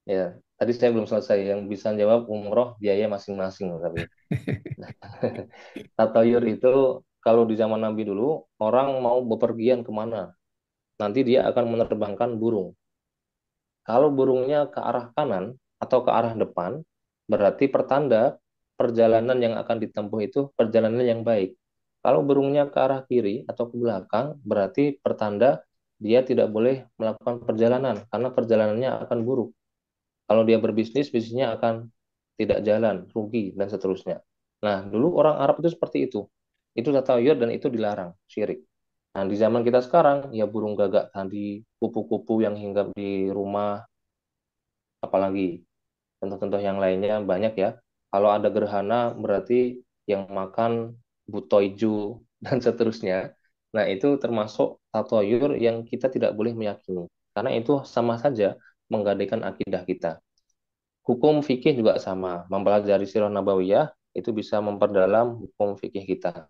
Ya, tadi saya belum selesai. Yang bisa jawab umroh biaya masing-masing, tapi tatayur itu kalau di zaman Nabi dulu orang mau bepergian kemana, nanti dia akan menerbangkan burung. Kalau burungnya ke arah kanan atau ke arah depan, berarti pertanda perjalanan yang akan ditempuh itu perjalanan yang baik. Kalau burungnya ke arah kiri atau ke belakang, berarti pertanda dia tidak boleh melakukan perjalanan karena perjalanannya akan buruk. Kalau dia berbisnis, bisnisnya akan tidak jalan, rugi, dan seterusnya. Nah, dulu orang Arab itu seperti itu. Itu tatayur dan itu dilarang, syirik. Nah, di zaman kita sekarang, ya burung gagak tadi, kupu-kupu yang hinggap di rumah, apalagi contoh-contoh yang lainnya banyak ya. Kalau ada gerhana, berarti yang makan butoiju, dan seterusnya. Nah, itu termasuk tatayur yang kita tidak boleh meyakini. Karena itu sama saja menggadaikan akidah kita. Hukum fikih juga sama. Mempelajari sirah nabawiyah itu bisa memperdalam hukum fikih kita.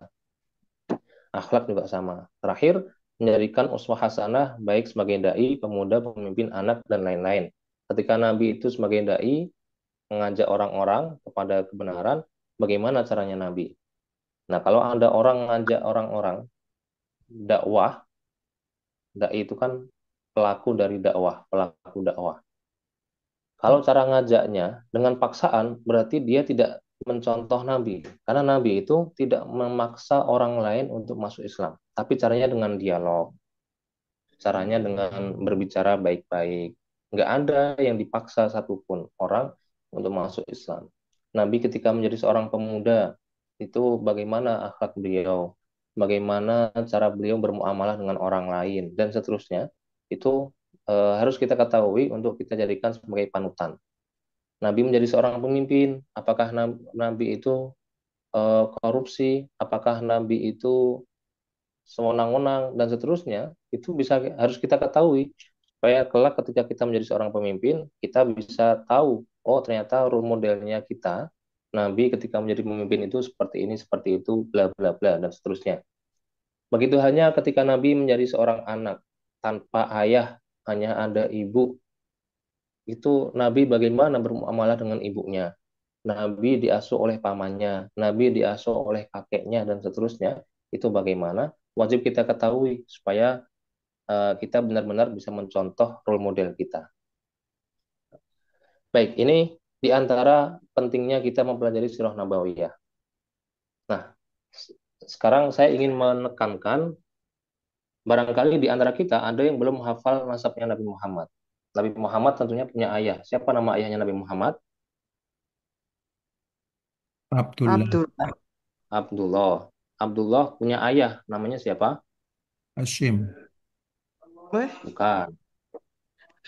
Akhlak juga sama. Terakhir, menjadikan uswah hasanah baik sebagai dai, pemuda, pemimpin anak, dan lain-lain. Ketika Nabi itu sebagai dai mengajak orang-orang kepada kebenaran, bagaimana caranya Nabi? Nah, kalau ada orang mengajak orang-orang dakwah, dai itu kan pelaku dari dakwah, pelaku dakwah. Kalau cara ngajaknya dengan paksaan, berarti dia tidak mencontoh Nabi. Karena Nabi itu tidak memaksa orang lain untuk masuk Islam, tapi caranya dengan dialog, caranya dengan berbicara baik-baik. Nggak ada yang dipaksa satupun orang untuk masuk Islam. Nabi ketika menjadi seorang pemuda, itu bagaimana akhlak beliau, bagaimana cara beliau bermuamalah dengan orang lain, dan seterusnya, itu harus kita ketahui untuk kita jadikan sebagai panutan. Nabi menjadi seorang pemimpin, apakah Nabi itu korupsi, apakah Nabi itu sewenang-wenang dan seterusnya, itu harus kita ketahui supaya kelak ketika kita menjadi seorang pemimpin kita bisa tahu, oh ternyata role modelnya kita Nabi ketika menjadi pemimpin itu seperti ini, seperti itu, bla bla bla dan seterusnya. Begitu hanya ketika Nabi menjadi seorang anak tanpa ayah, hanya ada ibu, itu Nabi bagaimana bermuamalah dengan ibunya. Nabi diasuh oleh pamannya, Nabi diasuh oleh kakeknya, dan seterusnya. Itu bagaimana? Wajib kita ketahui supaya kita benar-benar bisa mencontoh role model kita. Baik, ini di antara pentingnya kita mempelajari Sirah Nabawiyah. Nah, sekarang saya ingin menekankan, barangkali di antara kita ada yang belum hafal nasabnya Nabi Muhammad. Nabi Muhammad tentunya punya ayah. Siapa nama ayahnya Nabi Muhammad? Abdullah, Abdul. Abdullah. Abdullah punya ayah. Namanya siapa? Hashim, Weh, Bukan.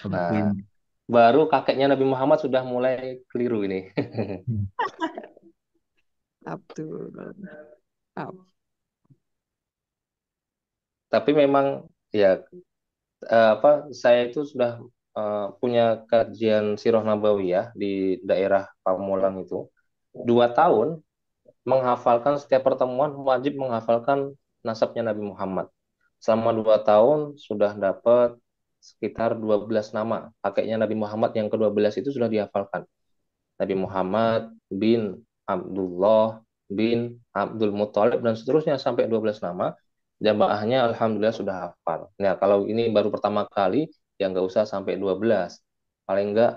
Nah, Abdul baru kakeknya Nabi Muhammad sudah mulai keliru ini. hmm, Abdul. Ab- Tapi memang ya saya itu sudah punya kajian Sirah Nabawiyah di daerah Pamulang itu 2 tahun, menghafalkan setiap pertemuan wajib menghafalkan nasabnya Nabi Muhammad. Selama 2 tahun sudah dapat sekitar 12 nama. Kakeknya Nabi Muhammad yang ke-12 itu sudah dihafalkan. Nabi Muhammad bin Abdullah bin Abdul Muthalib dan seterusnya sampai 12 nama. Jamaahnya alhamdulillah sudah hafal. Nah, kalau ini baru pertama kali ya nggak usah sampai 12. Paling nggak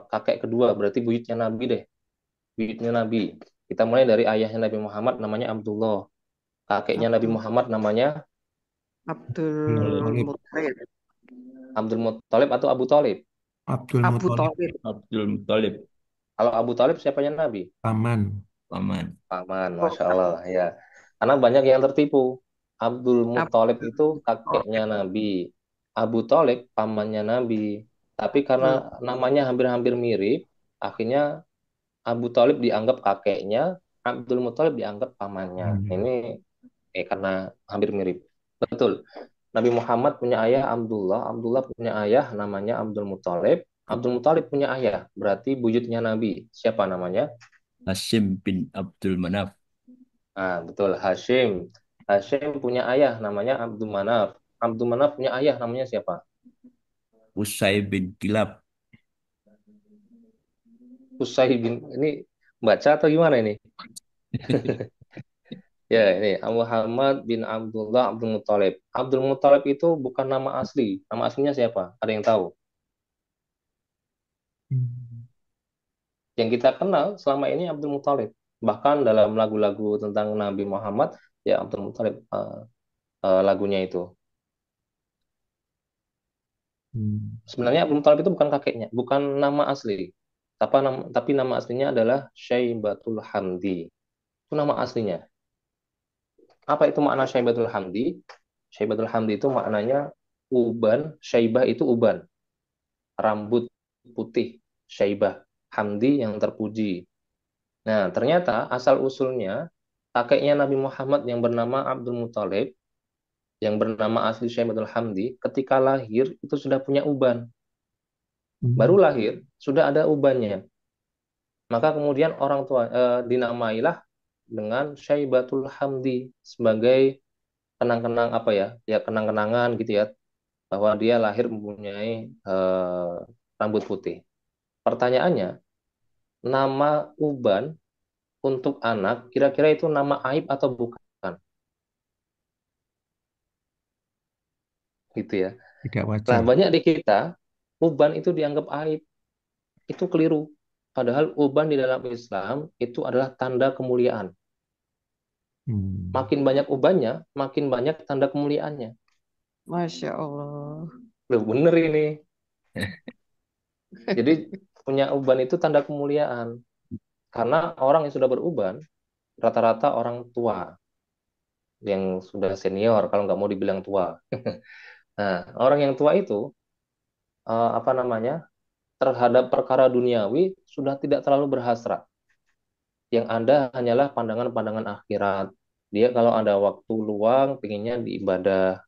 kakek kedua berarti buyutnya Nabi deh. Buyutnya Nabi. Kita mulai dari ayahnya Nabi Muhammad namanya Abdullah. Kakeknya Nabi Abdul. Muhammad namanya Abdul Muthalib, Muttalib. Abdul Muthalib atau Abu Talib. Abdul Abu Muthalib, Thalib. Abdul Muthalib, Kalau Abu Talib siapanya Nabi? paman. paman. Paman, Oh, Masya Allah. Ya. Karena banyak yang tertipu. Abdul Muthalib Abdul itu kakeknya Muttalib. Nabi. Abu Talib pamannya Nabi. Tapi Abdul. karena namanya hampir-hampir mirip, akhirnya Abu Talib dianggap kakeknya, Abdul Muthalib dianggap pamannya. Hmm. Ini karena hampir mirip. Betul. Nabi Muhammad punya ayah Abdullah, Abdullah punya ayah namanya Abdul Muthalib, Abdul Muthalib punya ayah, berarti buyutnya Nabi. Siapa namanya? Hashim bin Abdul Manaf, Ah, betul, Hashim. Hashim punya ayah namanya Abdul Manaf. Abdul Manaf punya ayah namanya siapa? Usai bin Kilab, Qusay bin, ini baca atau gimana ini? Ya, ini Muhammad bin Abdullah Abdul Muthalib. Abdul Muthalib itu bukan nama asli. Nama aslinya siapa? Ada yang tahu? Hmm. Yang kita kenal selama ini Abdul Muthalib. Bahkan dalam lagu-lagu tentang Nabi Muhammad, ya Abdul Muthalib lagunya itu. Hmm. Sebenarnya Abdul Muthalib itu bukan kakeknya, bukan nama asli. Tapi nama aslinya adalah Syaibatul Hamdi. Itu nama aslinya. Apa itu makna Syaibatul Hamdi? Syaibatul Hamdi itu maknanya uban. Syaibah itu uban, rambut putih. Syaibah, Hamdi yang terpuji. Nah, ternyata asal usulnya kakeknya Nabi Muhammad yang bernama Abdul Muthalib, yang bernama asli Syaibatul Hamdi, ketika lahir itu sudah punya uban. Baru Hmm. lahir sudah ada ubannya. Maka kemudian orang tua dinamailah dengan Syaibatul Hamdi sebagai kenang-kenang apa ya? Ya kenang-kenangan gitu ya, bahwa dia lahir mempunyai rambut putih. Pertanyaannya, nama uban untuk anak kira-kira itu nama aib atau bukan? Gitu ya. Tidak Nah, wajar. banyak di kita uban itu dianggap aib. Itu keliru. Padahal uban di dalam Islam itu adalah tanda kemuliaan. Makin banyak ubannya, makin banyak tanda kemuliaannya. Masya Allah. Loh, bener ini. Jadi punya uban itu tanda kemuliaan. Karena orang yang sudah beruban, rata-rata orang tua yang sudah senior, kalau nggak mau dibilang tua. Nah, orang yang tua itu, apa namanya, terhadap perkara duniawi sudah tidak terlalu berhasrat. Yang ada hanyalah pandangan-pandangan akhirat. Dia kalau ada waktu luang, pinginnya diibadah.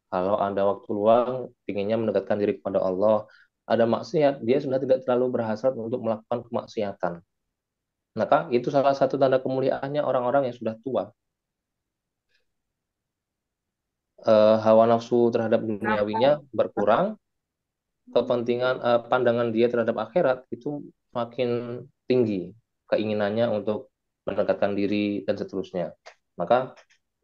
Kalau ada waktu luang, pinginnya mendekatkan diri kepada Allah. Ada maksiat, dia sudah tidak terlalu berhasrat untuk melakukan kemaksiatan. Maka itu salah satu tanda kemuliaannya orang-orang yang sudah tua. Hawa nafsu terhadap duniawinya berkurang, kepentingan pandangan dia terhadap akhirat itu makin tinggi, keinginannya untuk mendekatkan diri dan seterusnya. Maka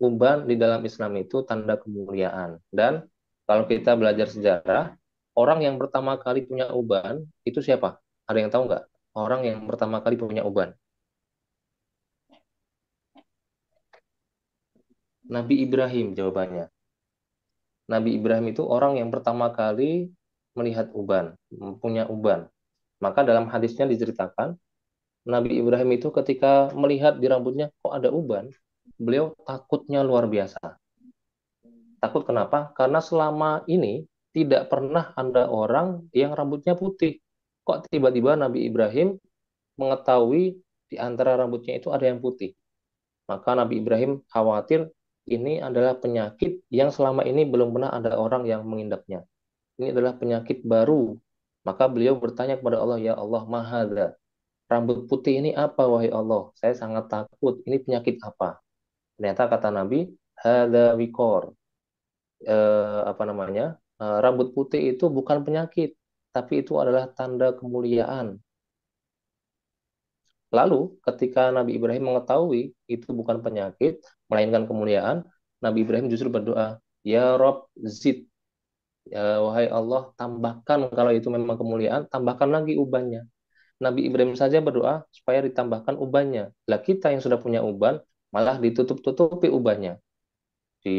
uban di dalam Islam itu tanda kemuliaan. Dan kalau kita belajar sejarah, orang yang pertama kali punya uban itu siapa? Ada yang tahu nggak? Orang yang pertama kali punya uban. Nabi Ibrahim jawabannya. Nabi Ibrahim itu orang yang pertama kali melihat uban, punya uban. Maka dalam hadisnya diceritakan, Nabi Ibrahim itu ketika melihat di rambutnya kok ada uban, beliau takutnya luar biasa. Takut kenapa? Karena selama ini tidak pernah ada orang yang rambutnya putih. Kok tiba-tiba Nabi Ibrahim mengetahui di antara rambutnya itu ada yang putih. Maka Nabi Ibrahim khawatir ini adalah penyakit yang selama ini belum pernah ada orang yang mengidapnya. Ini adalah penyakit baru. Maka beliau bertanya kepada Allah, ya Allah, mahadza. Rambut putih ini apa, wahai Allah? Saya sangat takut. Ini penyakit apa? Ternyata kata Nabi, hadza wikor. Apa namanya? Rambut putih itu bukan penyakit, tapi itu adalah tanda kemuliaan. Lalu ketika Nabi Ibrahim mengetahui itu bukan penyakit, melainkan kemuliaan, Nabi Ibrahim justru berdoa, ya Rob zid, ya, wahai Allah, tambahkan kalau itu memang kemuliaan, tambahkan lagi ubannya. Nabi Ibrahim saja berdoa supaya ditambahkan ubannya. Lah kita yang sudah punya uban, malah ditutup-tutupi ubannya. Di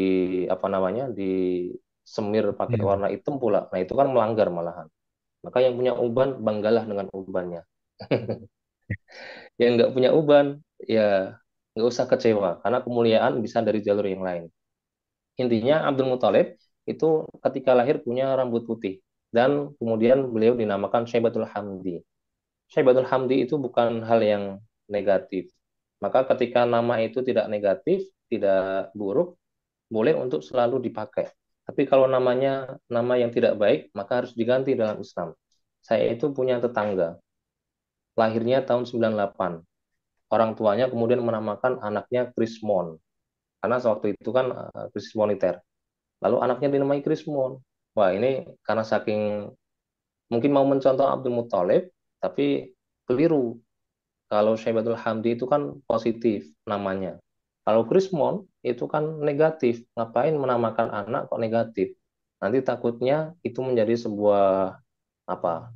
apa namanya? Di semir pakai warna hitam pula. Nah, itu kan melanggar malahan. Maka yang punya uban, banggalah dengan ubannya. Yang nggak punya uban, ya nggak usah kecewa, karena kemuliaan bisa dari jalur yang lain. Intinya Abdul Muthalib itu ketika lahir punya rambut putih, dan kemudian beliau dinamakan Syaibatul Hamdi. Syaibatul Hamdi itu bukan hal yang negatif. Maka ketika nama itu tidak negatif, tidak buruk, boleh untuk selalu dipakai. Tapi kalau namanya nama yang tidak baik, maka harus diganti dalam Islam. Saya itu punya tetangga, lahirnya tahun 98. Orang tuanya kemudian menamakan anaknya Krismon. Karena waktu itu kan krisis moneter. Lalu anaknya dinamai Krismon. Wah, ini karena saking mungkin mau mencontoh Abdul Muthalib, tapi keliru. Kalau Syaibatul Hamdi itu kan positif namanya. Kalau Krismon itu kan negatif. Ngapain menamakan anak kok negatif? Nanti takutnya itu menjadi sebuah apa?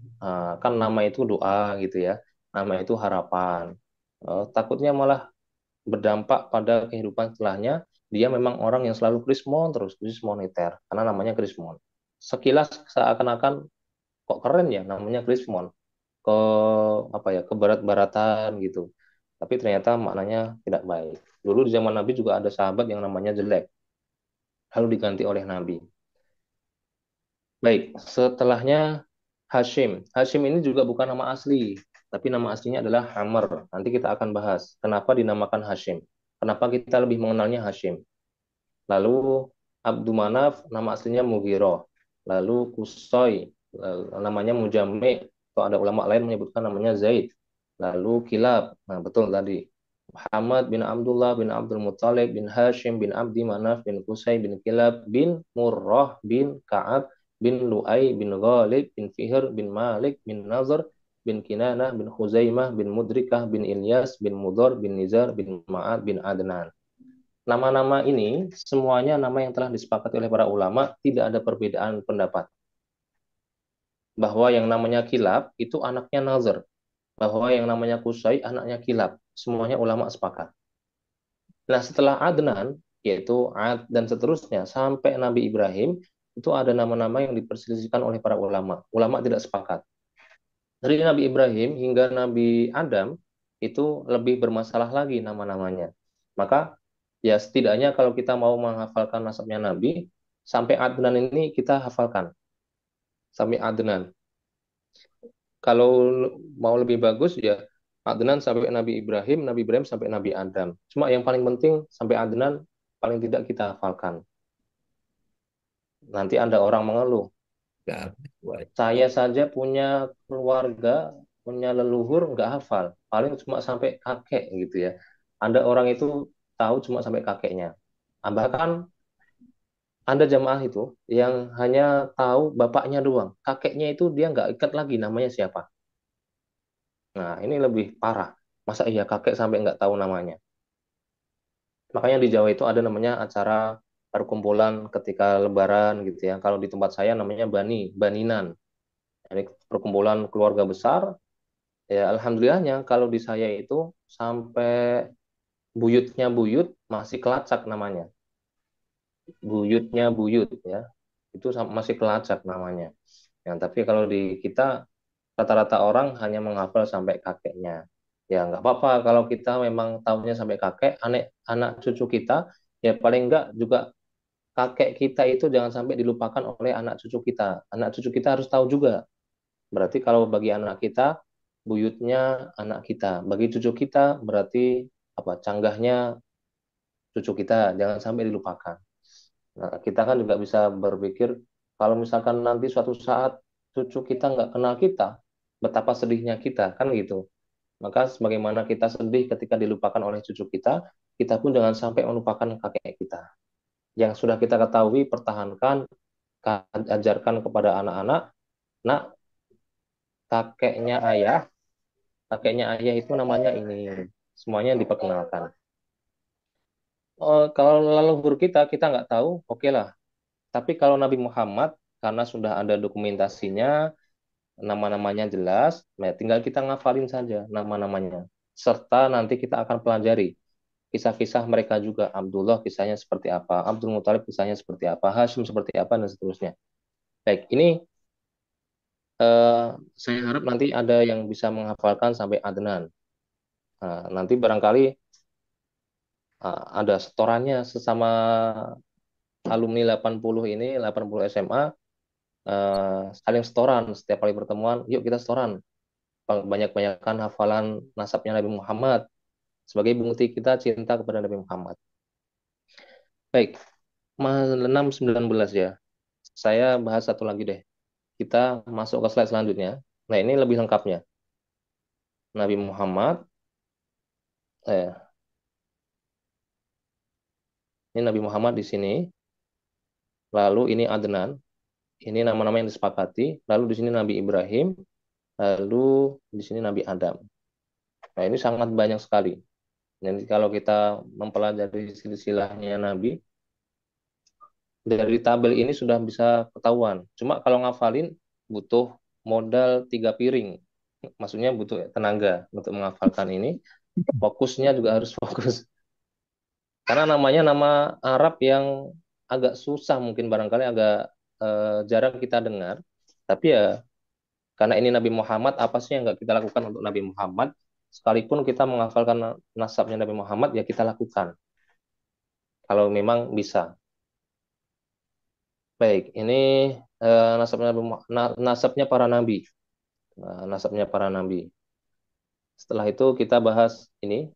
Kan nama itu doa gitu ya. Nama itu harapan. Takutnya malah berdampak pada kehidupan setelahnya. Dia memang orang yang selalu krismon terus, krisis moneter, karena namanya krismon. Sekilas seakan-akan kok keren ya namanya krismon, ke apa ya, ke barat-baratan gitu. Tapi ternyata maknanya tidak baik. Dulu di zaman Nabi juga ada sahabat yang namanya jelek, lalu diganti oleh Nabi. Baik, setelahnya Hashim. Hashim ini juga bukan nama asli, tapi nama aslinya adalah Amr. Nanti kita akan bahas kenapa dinamakan Hashim. Kenapa kita lebih mengenalnya Hashim. Lalu Abdul Manaf, nama aslinya Mughirah. Lalu Qusay, namanya Mujammi. Atau ada ulama lain menyebutkan namanya Zaid. Lalu Kilab, nah betul tadi. Muhammad bin Abdullah bin Abdul Muttalib bin Hashim bin Abdi Manaf bin Qusay bin Kilab bin Murrah bin Ka'ab bin Lu'ay bin Ghalib bin Fihr bin Malik bin Nazar bin Kinanah bin Khuzaimah bin Mudrikah bin Ilyas bin Mudhar bin Nizar bin Ma'ad bin Adnan. Nama-nama ini semuanya nama yang telah disepakati oleh para ulama, tidak ada perbedaan pendapat. Bahwa yang namanya Kilab itu anaknya Nazar. bahwa yang namanya Qusay anaknya Kilab. Semuanya ulama sepakat. Nah, setelah Adnan, yaitu Ad dan seterusnya, sampai Nabi Ibrahim, itu ada nama-nama yang diperselisihkan oleh para ulama. Ulama tidak sepakat. Dari Nabi Ibrahim hingga Nabi Adam, itu lebih bermasalah lagi nama-namanya. Maka, ya setidaknya kalau kita mau menghafalkan nasabnya Nabi, sampai Adnan ini kita hafalkan. Sampai Adnan. Kalau mau lebih bagus, ya Adnan sampai Nabi Ibrahim sampai Nabi Adam. Cuma yang paling penting sampai Adnan paling tidak kita hafalkan. Nanti ada orang mengeluh, Nggak buat. saya saja punya keluarga, punya leluhur nggak hafal, paling cuma sampai kakek gitu ya. Ada orang itu tahu cuma sampai kakeknya. Bahkan ada jamaah itu yang hanya tahu bapaknya doang, kakeknya itu dia nggak ikat lagi namanya siapa. Nah ini lebih parah. Masa iya kakek sampai nggak tahu namanya? Makanya di Jawa itu ada namanya acara perkumpulan ketika Lebaran gitu ya. Kalau di tempat saya namanya baninan. Jadi perkumpulan keluarga besar. Ya alhamdulillahnya kalau di saya itu sampai buyutnya buyut masih kelacak namanya. Buyutnya buyut ya. Itu masih kelacak namanya. Ya, tapi kalau di kita rata-rata orang hanya menghafal sampai kakeknya. Ya nggak apa-apa kalau kita memang tahunya sampai kakek, anak cucu kita ya paling enggak juga kakek kita itu jangan sampai dilupakan oleh anak cucu kita. Anak cucu kita harus tahu juga. Berarti kalau bagi anak kita, buyutnya anak kita. Bagi cucu kita, berarti apa? Canggahnya cucu kita. Jangan sampai dilupakan. Nah, kita kan juga bisa berpikir, kalau misalkan nanti suatu saat cucu kita nggak kenal kita, betapa sedihnya kita, kan gitu. Maka sebagaimana kita sedih ketika dilupakan oleh cucu kita pun jangan sampai melupakan kakek kita. Yang sudah kita ketahui, pertahankan, ajarkan kepada anak-anak, nak, kakeknya ayah itu namanya ini. Semuanya diperkenalkan. Kalau leluhur kita nggak tahu, oke lah. Tapi kalau Nabi Muhammad, karena sudah ada dokumentasinya, nama-namanya jelas, nah tinggal kita ngafalin saja nama-namanya. Serta nanti kita akan pelajari kisah-kisah mereka juga. Abdullah kisahnya seperti apa, Abdul Muthalib kisahnya seperti apa, Hashim seperti apa, dan seterusnya. Baik, ini eh, saya harap nanti ada yang bisa menghafalkan sampai Adnan. Nah, nanti barangkali ada setorannya sesama alumni 80 ini, 80 SMA, saling setoran setiap kali pertemuan, yuk kita setoran. Banyak-banyakkan hafalan nasabnya Nabi Muhammad sebagai bukti kita cinta kepada Nabi Muhammad. Baik, 619 ya. Saya bahas satu lagi deh. Kita masuk ke slide selanjutnya. Nah, ini lebih lengkapnya. Nabi Muhammad, eh, ini Nabi Muhammad di sini. Lalu ini Adnan, ini nama-nama yang disepakati. Lalu di sini Nabi Ibrahim, lalu di sini Nabi Adam. Nah, ini sangat banyak sekali. Jadi kalau kita mempelajari silsilahnya Nabi, dari tabel ini sudah bisa ketahuan. Cuma kalau ngafalin butuh modal 3 piring. Maksudnya butuh tenaga untuk menghafalkan ini. Fokusnya juga harus fokus. Karena namanya nama Arab yang agak susah, mungkin barangkali agak jarang kita dengar. Tapi ya karena ini Nabi Muhammad, apa sih yang nggak kita lakukan untuk Nabi Muhammad? Sekalipun kita menghafalkan nasabnya Nabi Muhammad, ya kita lakukan. Kalau memang bisa. Baik, ini nasabnya para nabi. Nasabnya para nabi. Setelah itu kita bahas ini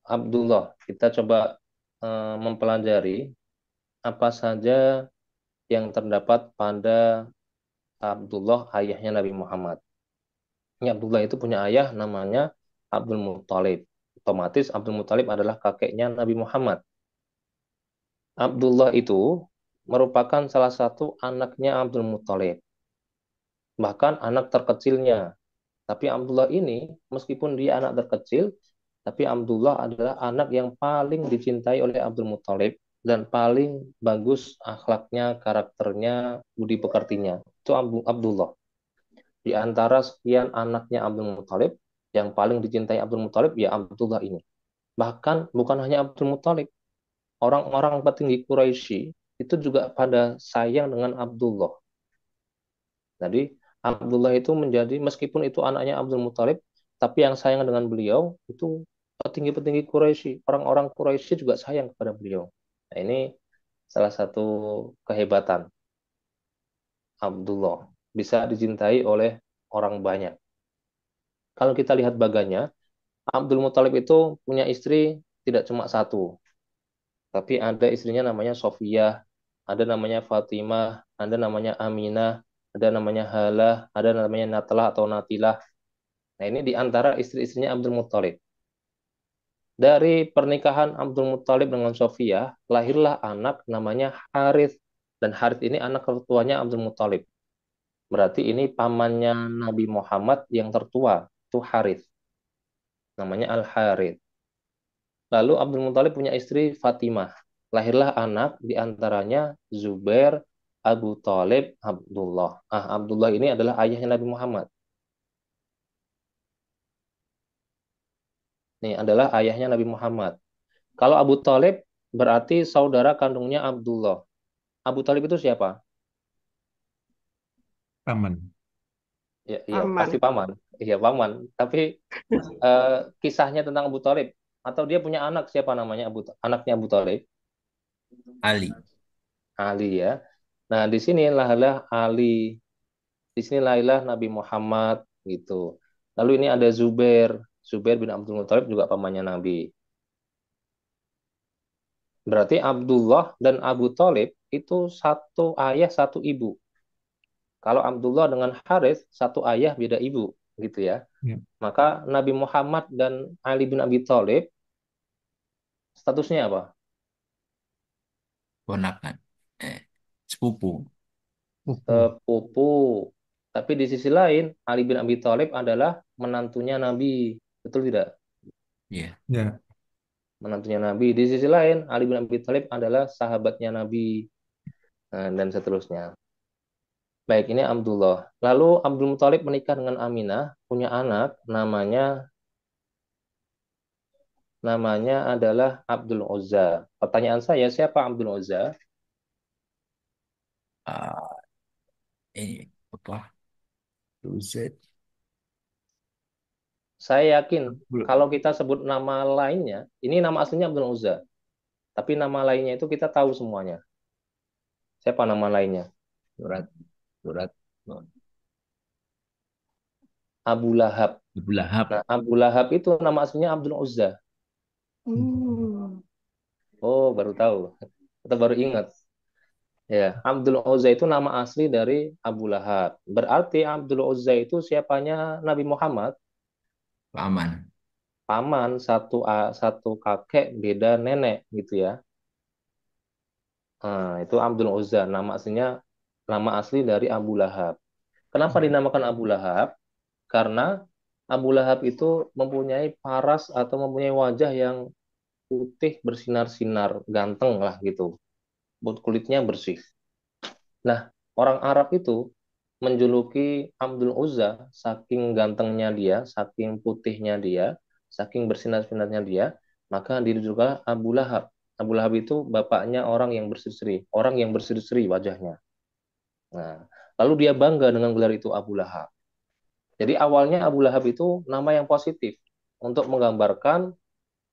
Abdullah. Kita coba mempelajari apa saja yang terdapat pada Abdullah ayahnya Nabi Muhammad. Ini Abdullah itu punya ayah namanya Abdul Muthalib. Otomatis Abdul Muthalib adalah kakeknya Nabi Muhammad. Abdullah itu merupakan salah satu anaknya Abdul Muthalib. Bahkan anak terkecilnya. Tapi Abdullah ini, meskipun dia anak terkecil, tapi Abdullah adalah anak yang paling dicintai oleh Abdul Muthalib dan paling bagus akhlaknya, karakternya, budi pekertinya. Itu Abdullah. Di antara sekian anaknya Abdul Muthalib, Yang paling dicintai Abdul Muthalib ya Abdullah ini. Bahkan bukan hanya Abdul Muthalib, orang-orang petinggi Quraisy itu juga pada sayang dengan Abdullah. Jadi Abdullah itu menjadi, meskipun itu anaknya Abdul Muthalib, tapi yang sayang dengan beliau itu petinggi-petinggi Quraisy. Orang-orang Quraisy juga sayang kepada beliau. Nah, ini salah satu kehebatan Abdullah. Bisa dicintai oleh orang banyak. Kalau kita lihat baganya, Abdul Muthalib itu punya istri tidak cuma satu, tapi ada istrinya namanya Sofiyah, ada namanya Fatimah, ada namanya Aminah, ada namanya Halah, ada namanya Natlah atau Natilah. Nah, ini di antara istri-istrinya Abdul Muthalib. Dari pernikahan Abdul Muthalib dengan Sofiyah, lahirlah anak namanya Harith. Dan Harith ini anak tertuanya Abdul Muthalib. Berarti ini pamannya Nabi Muhammad yang tertua, itu Harith. Namanya Al-Harith. Lalu Abdul Muthalib punya istri Fatimah. Lahirlah anak di antaranya Zubair, Abu Thalib, Abdullah. Abdullah ini adalah ayahnya Nabi Muhammad. Ini adalah ayahnya Nabi Muhammad. Kalau Abu Thalib berarti saudara kandungnya Abdullah. Abu Thalib itu siapa? Paman. Ya, iya, Aman. pasti paman. Iya, paman. Tapi kisahnya tentang Abu Thalib, atau dia punya anak, siapa namanya anaknya Abu Thalib? Ali. Ali ya. Nah, di sinilah Ali. Di sini lahirlah Nabi Muhammad gitu. Lalu ini ada Zubair. Zubair bin Abdul Muthalib juga pamannya Nabi. Berarti Abdullah dan Abu Thalib itu satu ayah satu ibu. Kalau Abdullah dengan Harith satu ayah beda ibu gitu ya. Ya. Maka Nabi Muhammad dan Ali bin Abi Thalib statusnya apa? Ponakan. Sepupu. Sepupu. Tapi di sisi lain Ali bin Abi Thalib adalah menantunya Nabi. Betul tidak? Iya. Ya. Menantunya Nabi. Di sisi lain, Ali bin Abi Thalib adalah sahabatnya Nabi, dan seterusnya. Baik, ini Abdullah. Lalu Abdul Muthalib menikah dengan Aminah, punya anak namanya adalah Abdul Uzza. Pertanyaan saya, siapa Abdul Uzza? Ah, ini apa? Uzet. Saya yakin kalau kita sebut nama lainnya, ini nama aslinya Abdul Uzza, tapi nama lainnya itu kita tahu semuanya. Siapa nama lainnya? Surat. Surat. Abu Lahab. Abu Lahab. Nah, Abu Lahab itu nama aslinya Abdul Uzza. Hmm. Oh, baru tahu. Atau baru ingat. Ya, Abdul Uzza itu nama asli dari Abu Lahab. Berarti Abdul Uzza itu siapanya Nabi Muhammad? Paman. Paman, satu kakek beda nenek gitu ya. Nah, itu Abdul Uzza, nama asli dari Abu Lahab. Kenapa dinamakan Abu Lahab? Karena Abu Lahab itu mempunyai paras atau mempunyai wajah yang putih bersinar-sinar, ganteng lah gitu. Kulitnya bersih. Nah, orang Arab itu menjuluki Abdul Uzza saking gantengnya dia, saking putihnya dia, saking bersinar-sinarnya dia, maka dijulukan Abu Lahab. Abu Lahab itu bapaknya orang yang berseri-seri wajahnya. Nah, lalu dia bangga dengan gelar itu Abu Lahab. Jadi awalnya Abu Lahab itu nama yang positif untuk menggambarkan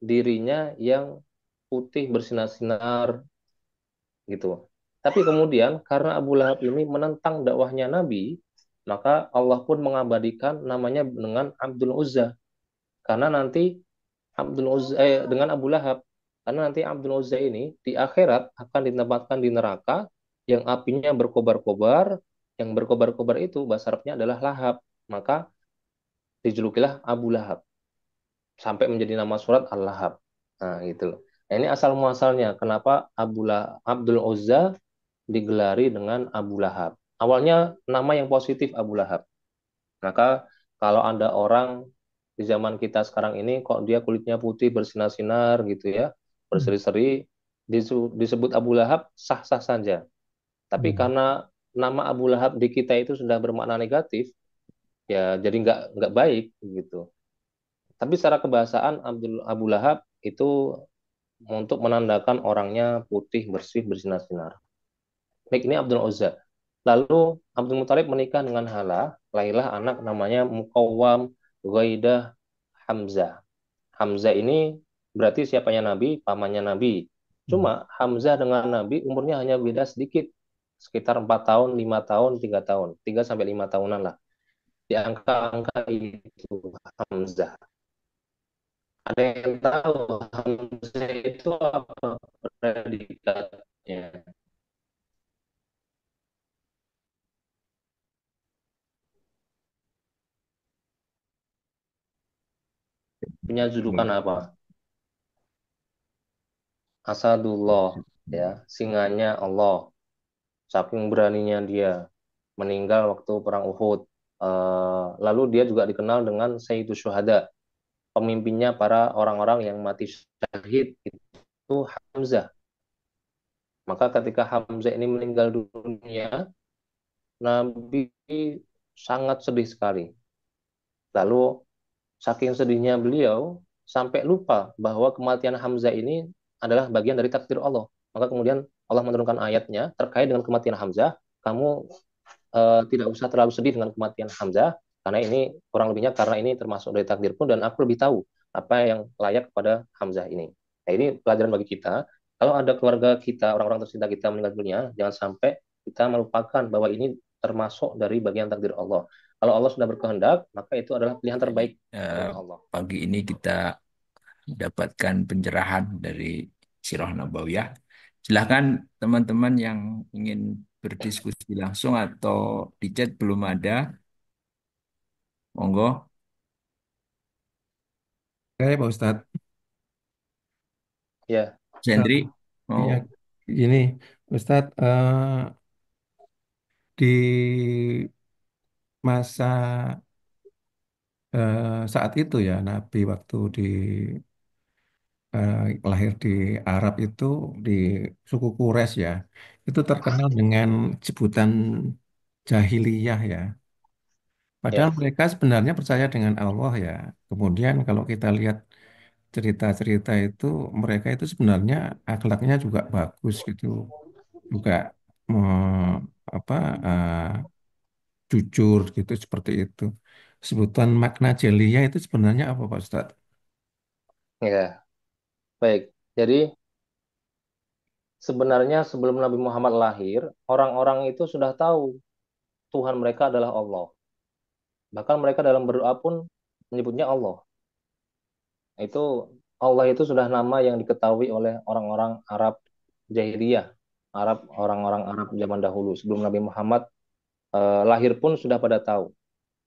dirinya yang putih bersinar-sinar gitu. Tapi kemudian karena Abu Lahab ini menentang dakwahnya Nabi, maka Allah pun mengabadikan namanya dengan Abdul Uzza. Karena nanti dengan Abu Lahab, karena nanti Abdul Uzza ini di akhirat akan ditempatkan di neraka yang apinya berkobar-kobar, yang berkobar-kobar itu bahasa Arabnya adalah lahab. Maka dijulukilah Abu Lahab sampai menjadi nama surat Al-Lahab. Nah, gitu loh. Nah, ini asal muasalnya kenapa Abdul Uzza digelari dengan Abu Lahab. Awalnya nama yang positif Abu Lahab. Maka kalau ada orang di zaman kita sekarang ini kok dia kulitnya putih bersinar-sinar gitu ya, berseri-seri, disebut Abu Lahab sah-sah saja. Tapi karena nama Abu Lahab di kita itu sudah bermakna negatif, ya jadi nggak baik gitu. Tapi secara kebahasaan Abu Lahab itu untuk menandakan orangnya putih, bersih, bersinar-sinar. Baik, ini Abdul Uzza. Lalu Abdul Muthalib menikah dengan Hala, lahirlah anak namanya Muqawwam, Ghaidah, Hamzah. Hamzah ini berarti siapanya Nabi, pamannya Nabi. Cuma Hamzah dengan Nabi umurnya hanya beda sedikit, sekitar 4 tahun, 5 tahun, 3 tahun, 3 sampai 5 tahunan lah. Di angka-angka itu Hamzah. Ada yang tahu Hamzah itu apa predikatnya? Punya julukan apa? Asadullah, ya, singanya Allah. Saking beraninya dia meninggal waktu perang Uhud. Lalu dia juga dikenal dengan Sayyidus Syuhada, pemimpinnya para orang-orang yang mati syahid itu Hamzah. Maka ketika Hamzah ini meninggal dunia, Nabi sangat sedih sekali. Lalu saking sedihnya beliau sampai lupa bahwa kematian Hamzah ini adalah bagian dari takdir Allah. Maka kemudian Allah menurunkan ayatnya terkait dengan kematian Hamzah. Kamu tidak usah terlalu sedih dengan kematian Hamzah, karena ini kurang lebihnya karena ini termasuk dari takdirku dan aku lebih tahu apa yang layak kepada Hamzah ini. Nah, ini pelajaran bagi kita. Kalau ada keluarga kita, orang-orang tercinta kita meninggal dunia, jangan sampai kita melupakan bahwa ini termasuk dari bagian takdir Allah. Kalau Allah sudah berkehendak, maka itu adalah pilihan Jadi terbaik eh, dari Allah. pagi ini kita mendapatkan pencerahan dari Sirah Nabawiyah. Silahkan teman-teman yang ingin berdiskusi langsung atau di chat belum ada, monggo. Oke, Pak Ustadz. Ya, Eh, Jendri, Iya, mau gini, Ustadz, di masa saat itu ya, Nabi waktu lahir di Arab itu, di suku Quraisy ya, itu terkenal dengan sebutan jahiliyah ya. Padahal ya, mereka sebenarnya percaya dengan Allah ya. Kemudian kalau kita lihat cerita-cerita itu, mereka itu sebenarnya akhlaknya juga bagus gitu, juga apa eh, jujur gitu seperti itu. Sebutan makna jeliyah itu sebenarnya apa Pak Ustadz? ya, baik. Jadi sebenarnya sebelum Nabi Muhammad lahir, orang-orang itu sudah tahu Tuhan mereka adalah Allah. Bahkan mereka dalam berdoa pun menyebutnya Allah. Itu Allah itu sudah nama yang diketahui oleh orang-orang Arab jahiliyah, orang-orang Arab zaman dahulu sebelum Nabi Muhammad lahir pun sudah pada tahu.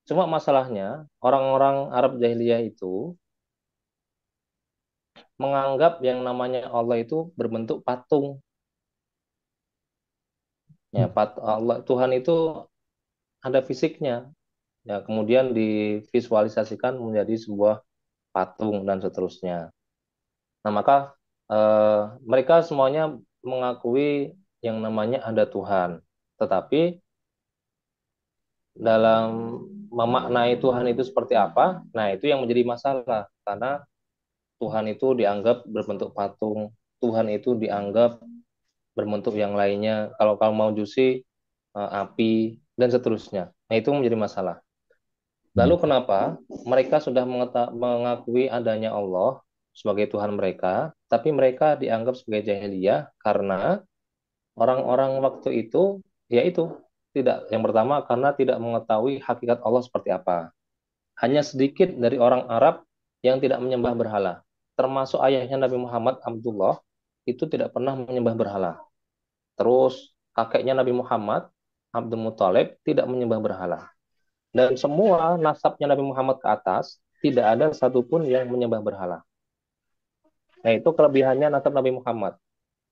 Cuma masalahnya orang-orang Arab jahiliyah itu menganggap yang namanya Allah itu berbentuk patung. Ya, Allah Tuhan itu ada fisiknya. Ya, kemudian divisualisasikan menjadi sebuah patung dan seterusnya. Nah, maka mereka semuanya mengakui yang namanya ada Tuhan. Tetapi dalam memaknai Tuhan itu seperti apa, nah itu yang menjadi masalah. Karena Tuhan itu dianggap berbentuk patung, Tuhan itu dianggap berbentuk yang lainnya. Kalau kamu mau jusi, api, dan seterusnya. Nah, itu menjadi masalah. Lalu kenapa mereka sudah mengakui adanya Allah sebagai Tuhan mereka, tapi mereka dianggap sebagai jahiliyah karena orang-orang waktu itu, yaitu tidak, yang pertama karena tidak mengetahui hakikat Allah seperti apa. Hanya sedikit dari orang Arab yang tidak menyembah berhala. Termasuk ayahnya Nabi Muhammad Abdullah itu tidak pernah menyembah berhala. Terus kakeknya Nabi Muhammad Abdul Muthalib tidak menyembah berhala. Dan semua nasabnya Nabi Muhammad ke atas tidak ada satupun yang menyembah berhala. Nah, itu kelebihannya nasab Nabi Muhammad.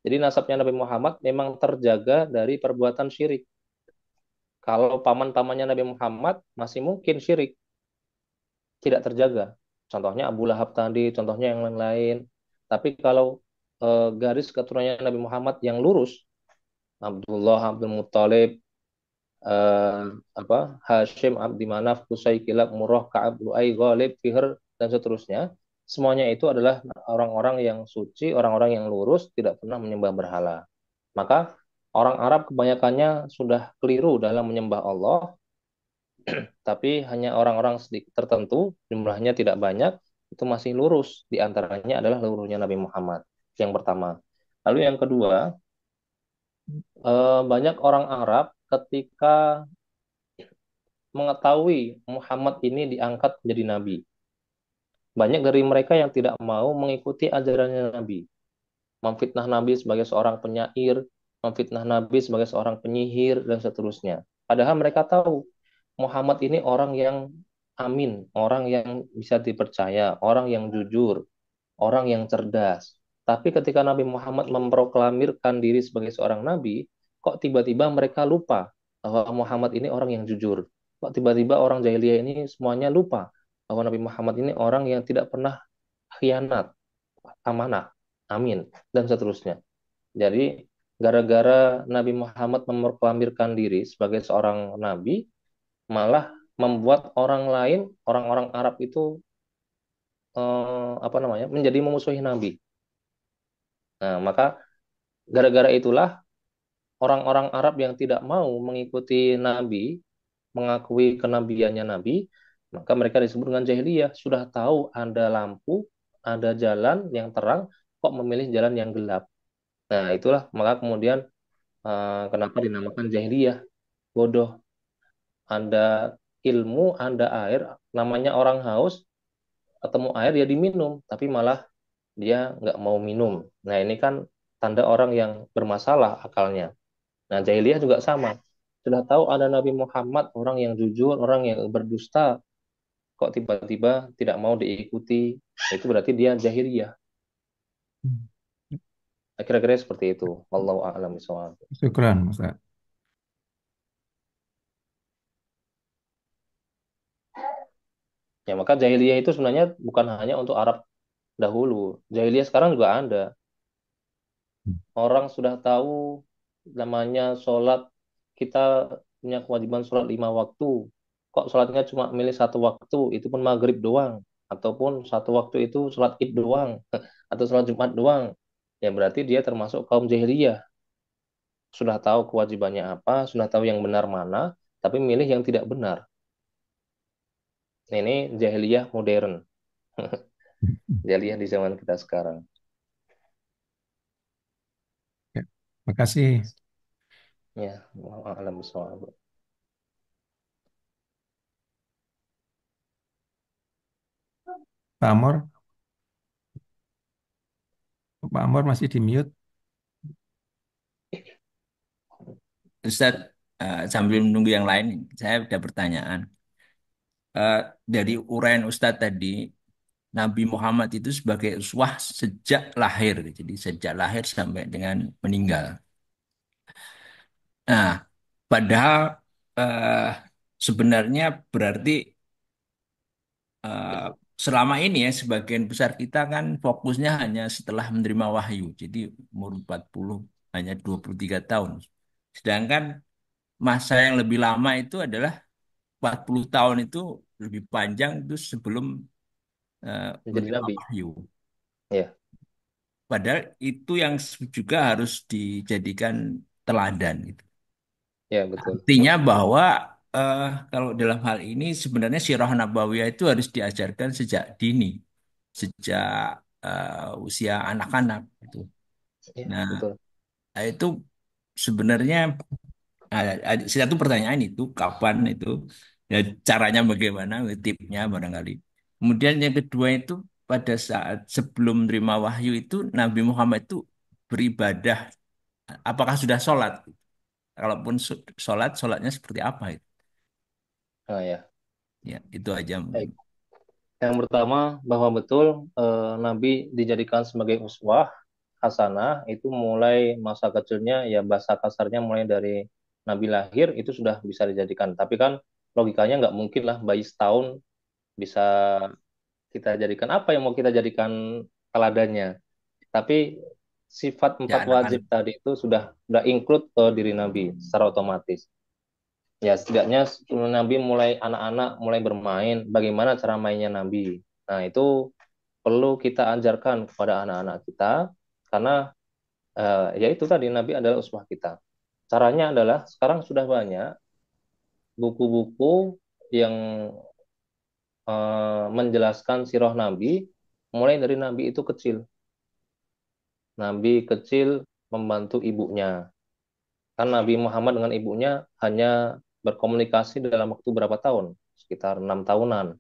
Jadi nasabnya Nabi Muhammad memang terjaga dari perbuatan syirik. Kalau paman-pamannya Nabi Muhammad masih mungkin syirik, tidak terjaga. Contohnya Abu Lahab tadi, contohnya yang lain-lain. Tapi kalau garis keturunannya Nabi Muhammad yang lurus, Abdullah, Abdul Muthalib, eh, Hashim, Abdi Manaf, Qusay, Kilab, Murrah, Ka'ab, Lu'ay, Ghalib, Fihr, dan seterusnya. Semuanya itu adalah orang-orang yang suci, orang-orang yang lurus, tidak pernah menyembah berhala. Maka orang Arab kebanyakannya sudah keliru dalam menyembah Allah, tapi hanya orang-orang sedikit tertentu, jumlahnya tidak banyak, itu masih lurus. Di antaranya adalah luruhnya Nabi Muhammad. Yang pertama. Lalu yang kedua, banyak orang Arab ketika mengetahui Muhammad ini diangkat menjadi nabi. Banyak dari mereka yang tidak mau mengikuti ajarannya Nabi. Memfitnah Nabi sebagai seorang penyair, memfitnah Nabi sebagai seorang penyihir, dan seterusnya. Padahal mereka tahu Muhammad ini orang yang amin, orang yang bisa dipercaya, orang yang jujur, orang yang cerdas. Tapi ketika Nabi Muhammad memproklamirkan diri sebagai seorang nabi, kok tiba-tiba mereka lupa bahwa Muhammad ini orang yang jujur. Kok tiba-tiba orang jahiliyah ini semuanya lupa bahwa Nabi Muhammad ini orang yang tidak pernah khianat, amanah, amin, dan seterusnya. Jadi, gara-gara Nabi Muhammad memproklamirkan diri sebagai seorang nabi, malah membuat orang lain, orang-orang Arab itu apa namanya, menjadi memusuhi Nabi. Nah, maka gara-gara itulah orang-orang Arab yang tidak mau mengikuti Nabi, mengakui kenabiannya Nabi, maka mereka disebut dengan jahiliyah. Sudah tahu ada lampu, ada jalan yang terang, kok memilih jalan yang gelap. Nah, itulah maka kemudian kenapa dinamakan jahiliyah, bodoh. Ada ilmu, ada air, namanya orang haus, ketemu air ya diminum, tapi malah dia nggak mau minum. Nah, ini kan tanda orang yang bermasalah akalnya. Nah, jahiliyah juga sama. Sudah tahu ada Nabi Muhammad, orang yang jujur, orang yang berdusta, kok tiba-tiba tidak mau diikuti, itu berarti dia jahiliyah. Kira-kira seperti itu. Wallahu a'lam bishawab. Syukran, Ustaz. Ya, maka jahiliyah itu sebenarnya bukan hanya untuk Arab dahulu. Jahiliyah sekarang juga ada. Orang sudah tahu namanya sholat, kita punya kewajiban sholat 5 waktu. Kok sholatnya cuma milih 1 waktu, itu pun maghrib doang. Ataupun 1 waktu itu sholat id doang. Atau sholat Jumat doang. Ya berarti dia termasuk kaum jahiliyah. Sudah tahu kewajibannya apa, sudah tahu yang benar mana, tapi milih yang tidak benar. Ini jahiliyah modern. Jahiliyah di zaman kita sekarang. Ya, makasih Ya, wallahu a'lam bishawab. Pak Amor. Pak Amor masih di mute. Ustaz, sambil menunggu yang lain, saya ada pertanyaan. Eh, dari uraian Ustadz tadi, Nabi Muhammad itu sebagai uswah sejak lahir, jadi sejak lahir sampai dengan meninggal. Nah, padahal eh, sebenarnya berarti eh, selama ini ya sebagian besar kita kan fokusnya hanya setelah menerima wahyu, jadi umur 40 hanya 23 tahun. Sedangkan masa yang lebih lama itu adalah 40 tahun itu lebih panjang itu sebelum Menjadi menerima nabi. wahyu. Ya, Padahal itu yang juga harus dijadikan teladan gitu. ya betul. Artinya bahwa eh, kalau dalam hal ini sebenarnya sirah nabawiyah itu harus diajarkan sejak dini, sejak usia anak-anak gitu. Ya, Nah, betul. itu sebenarnya satu pertanyaan itu kapan itu, ya, caranya bagaimana, tipnya barangkali. Kemudian yang kedua itu pada saat sebelum menerima wahyu itu Nabi Muhammad itu beribadah, apakah sudah sholat? Kalaupun sholat, sholatnya seperti apa itu? Nah, ya. Ya, itu aja mungkin. Baik. Yang pertama, bahwa betul Nabi dijadikan sebagai uswah hasanah itu mulai masa kecilnya, ya bahasa kasarnya mulai dari Nabi lahir itu sudah bisa dijadikan. Tapi kan logikanya nggak mungkin lah bayi setahun bisa kita jadikan, apa yang mau kita jadikan teladannya. Tapi sifat Ya, 4 wajib anak-anak. tadi itu sudah include ke diri Nabi secara otomatis. Ya setidaknya Nabi mulai anak-anak mulai bermain, bagaimana cara mainnya Nabi. Nah, itu perlu kita ajarkan kepada anak-anak kita karena ya itu tadi Nabi adalah uswah kita. Caranya adalah sekarang sudah banyak buku-buku yang menjelaskan sirah Nabi mulai dari Nabi itu kecil. Nabi kecil membantu ibunya. Kan Nabi Muhammad dengan ibunya hanya berkomunikasi dalam waktu berapa tahun? Sekitar 6 tahunan.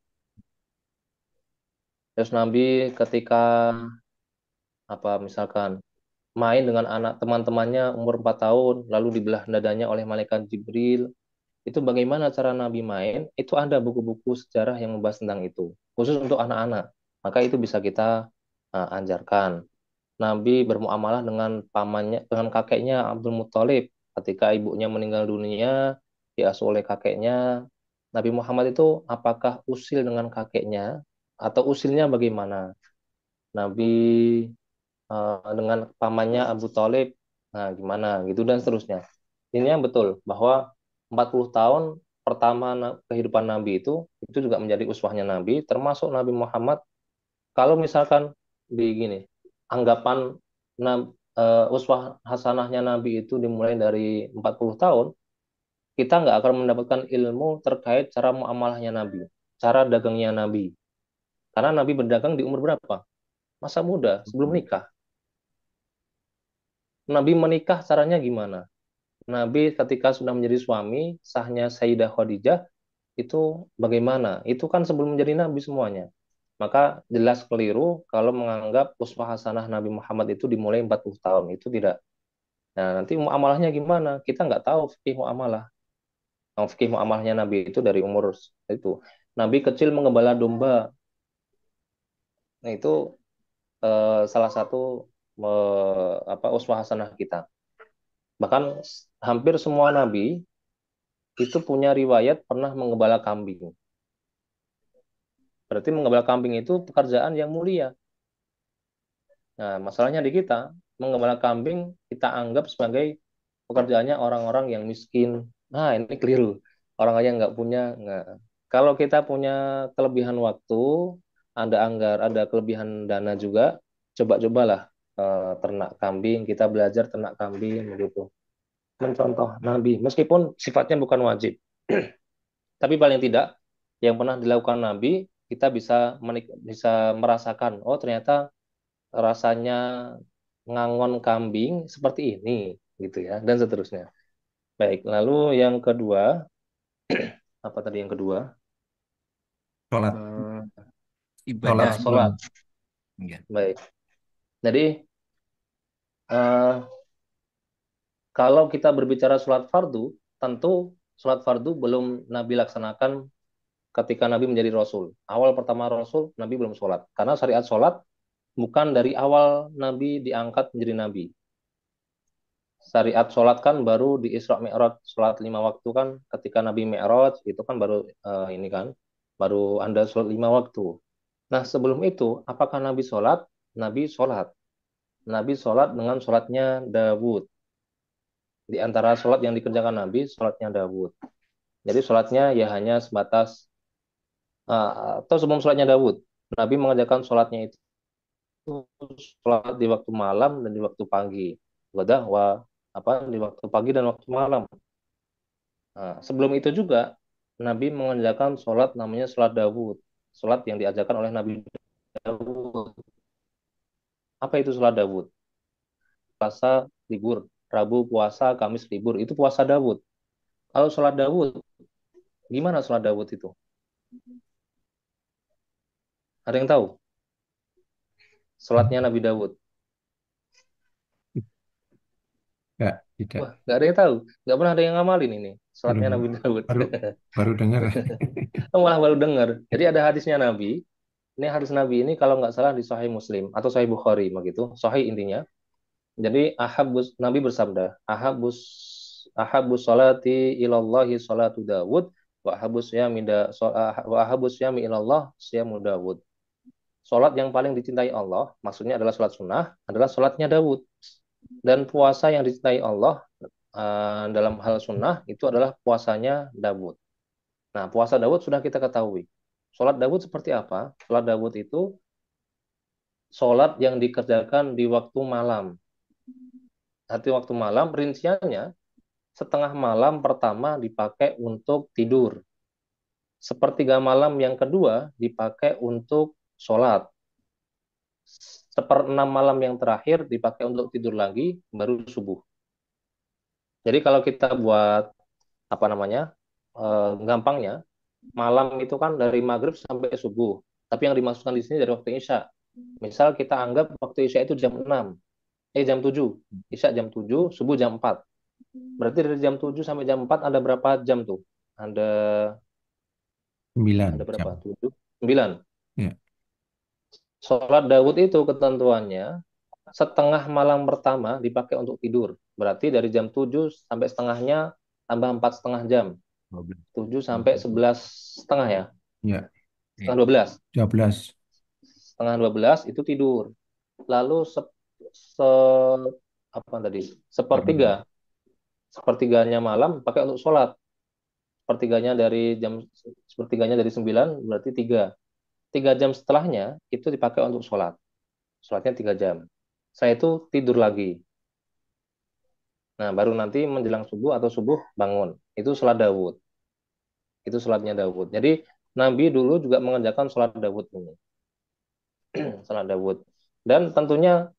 Terus Nabi ketika misalkan main dengan anak teman-temannya umur 4 tahun, lalu dibelah dadanya oleh malaikat Jibril, itu bagaimana cara Nabi main? Itu ada buku-buku sejarah yang membahas tentang itu, khusus untuk anak-anak. Maka itu bisa kita ajarkan. Nabi bermuamalah dengan pamannya, dengan kakeknya Abdul Muthalib. Ketika ibunya meninggal dunia, diasuh oleh kakeknya. Nabi Muhammad itu apakah usil dengan kakeknya atau usilnya bagaimana? Nabi dengan pamannya Abu Thalib, nah gimana gitu dan seterusnya. Ini yang betul bahwa 40 tahun pertama kehidupan Nabi itu juga menjadi uswahnya Nabi, termasuk Nabi Muhammad. Kalau misalkan di gini, anggapan uswah hasanahnya Nabi itu dimulai dari 40 tahun, kita nggak akan mendapatkan ilmu terkait cara muamalahnya Nabi, cara dagangnya Nabi. Karena Nabi berdagang di umur berapa? Masa muda, sebelum nikah. Nabi menikah caranya gimana? Nabi ketika sudah menjadi suami, sahnya Sayyidah Khadijah, itu bagaimana? Itu kan sebelum menjadi Nabi semuanya. Maka jelas keliru kalau menganggap uswah hasanah Nabi Muhammad itu dimulai 40 tahun. Itu tidak. Nah, nanti muamalahnya gimana? Kita nggak tahu fikih muamalah. Fikih muamalahnya Nabi itu dari umur itu. Nabi kecil mengembala domba. Nah, itu salah satu uswah hasanah kita. Bahkan hampir semua Nabi itu punya riwayat pernah mengembala kambing. Berarti mengembala kambing itu pekerjaan yang mulia. Nah, masalahnya di kita, mengembala kambing kita anggap sebagai pekerjaannya orang-orang yang miskin. Nah, ini keliru. Orang aja nggak punya. Nggak. Kalau kita punya kelebihan waktu, ada kelebihan dana juga, coba-cobalah ternak kambing. Kita belajar ternak kambing begitu. Mencontoh Nabi, meskipun sifatnya bukan wajib. Tapi paling tidak yang pernah dilakukan Nabi, kita bisa merasakan, oh ternyata rasanya ngangon kambing seperti ini, gitu ya, dan seterusnya. Baik, lalu yang kedua, apa tadi yang kedua? Sholat, Hmm, sholat Ibadah. sebelum sholat. Enggak. Baik. Jadi eh, kalau kita berbicara sholat fardu, tentu sholat fardu belum Nabi laksanakan ketika Nabi menjadi Rasul. Awal pertama Rasul, Nabi belum sholat. Karena syariat sholat bukan dari awal Nabi diangkat menjadi Nabi. Syariat sholat kan baru di Isra Mi'raj, sholat 5 waktu kan ketika Nabi Mi'raj itu kan baru ini kan, baru Anda sholat 5 waktu. Nah sebelum itu, apakah Nabi sholat? Nabi sholat. Nabi sholat dengan sholatnya Dawud. Di antara sholat yang dikerjakan Nabi, sholatnya Dawud. Jadi sholatnya ya hanya sebatas, atau sebelum sholatnya Dawud, Nabi mengerjakan sholatnya itu sholat di waktu malam dan di waktu pagi. Wadah di waktu pagi dan waktu malam. Nah, sebelum itu juga Nabi mengerjakan sholat namanya sholat Dawud, sholat yang diajarkan oleh Nabi Dawud. Apa itu sholat Dawud? Puasa libur, Rabu puasa, Kamis libur, itu puasa Dawud. Kalau sholat Dawud, gimana sholat Dawud itu? Ada yang tahu? Sholatnya Nabi Dawud. enggak, tidak, Wah, nggak ada yang tahu. Nggak pernah ada yang ngamalin ini. baru Sholatnya Nabi Dawud. baru baru dengar. Malah baru dengar. Jadi ada hadisnya Nabi. Ini hadis Nabi ini kalau nggak salah di Sahih Muslim atau Sahih Bukhari begitu. Sahih intinya. Jadi Nabi bersabda, ahabus salati ilallahi salatu Dawud wa ahabus yami ilallah siyamu Dawud. Salat yang paling dicintai Allah, maksudnya adalah salat sunnah, adalah salatnya Dawud. Dan puasa yang dicintai Allah dalam hal sunnah itu adalah puasanya Dawud. Nah, puasa Dawud sudah kita ketahui. Sholat Daud seperti apa? Sholat Daud itu sholat yang dikerjakan di waktu malam. Arti waktu malam, rinciannya setengah malam pertama dipakai untuk tidur. Sepertiga malam yang kedua dipakai untuk sholat. Seperenam malam yang terakhir dipakai untuk tidur lagi, baru subuh. Jadi kalau kita buat apa namanya, gampangnya, malam itu kan dari maghrib sampai subuh. Tapi yang dimasukkan di sini dari waktu isya. Misal kita anggap waktu isya itu jam 7. Isya jam 7, subuh jam 4. Berarti dari jam 7 sampai jam 4 ada berapa jam tuh? Ada 9 ada jam. berapa? 7, 9. Ya. Sholat Daud itu ketentuannya setengah malam pertama dipakai untuk tidur. Berarti dari jam 7 sampai setengahnya tambah 4,5 jam. 7 sampai 11 setengah ya. Ya. Setengah 12. 12. Setengah 12 itu tidur. Lalu se apa tadi? Sepertiganya malam pakai untuk sholat. Sepertiganya dari 9 berarti 3. 3 jam setelahnya itu dipakai untuk sholat. Sholatnya 3 jam. Saya itu tidur lagi. Nah, baru nanti menjelang subuh atau subuh bangun. Itu sholat Daud. Itu sholatnya Daud. Jadi Nabi dulu juga mengerjakan sholat Daud ini. Sholat Daud. Dan tentunya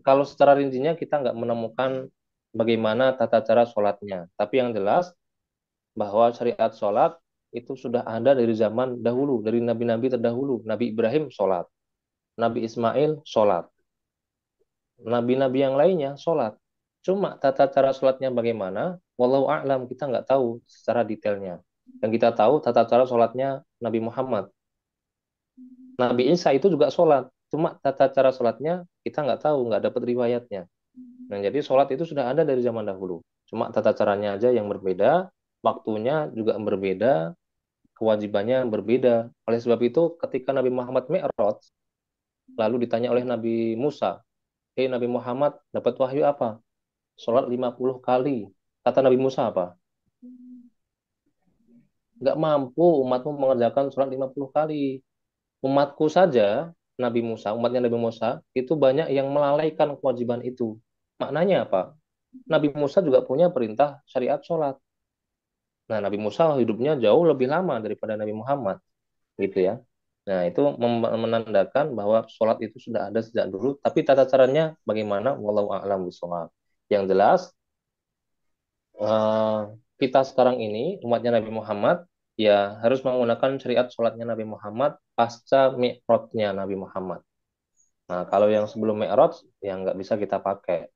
kalau secara rincinya kita nggak menemukan bagaimana tata cara sholatnya. Tapi yang jelas bahwa syariat sholat itu sudah ada dari zaman dahulu, dari nabi-nabi terdahulu. Nabi Ibrahim sholat, Nabi Ismail sholat, nabi-nabi yang lainnya sholat. Cuma tata cara sholatnya bagaimana, wallahu a'lam, kita nggak tahu secara detailnya. Yang kita tahu tata cara sholatnya Nabi Muhammad. Nabi Isa itu juga sholat, cuma tata cara sholatnya kita nggak tahu, nggak dapat riwayatnya. Nah, jadi sholat itu sudah ada dari zaman dahulu. Cuma tata caranya aja yang berbeda, waktunya juga berbeda, kewajibannya berbeda. Oleh sebab itu, ketika Nabi Muhammad Mi'raj, lalu ditanya oleh Nabi Musa, "Hei Nabi Muhammad, dapat wahyu apa?" "Sholat 50 kali." Kata Nabi Musa apa? "Nggak mampu umatmu mengerjakan sholat 50 kali. Umatku saja, umatnya Nabi Musa, itu banyak yang melalaikan kewajiban itu." Maknanya apa? Nabi Musa juga punya perintah syariat sholat. Nah, Nabi Musa hidupnya jauh lebih lama daripada Nabi Muhammad, gitu ya. Nah, itu menandakan bahwa sholat itu sudah ada sejak dulu, tapi tata caranya bagaimana? Wallahu a'lam bishawab. Yang jelas, eh, kita sekarang ini, umatnya Nabi Muhammad, ya harus menggunakan syariat sholatnya Nabi Muhammad pasca mi'rajnya Nabi Muhammad. Nah, kalau yang sebelum mi'raj, ya nggak bisa kita pakai.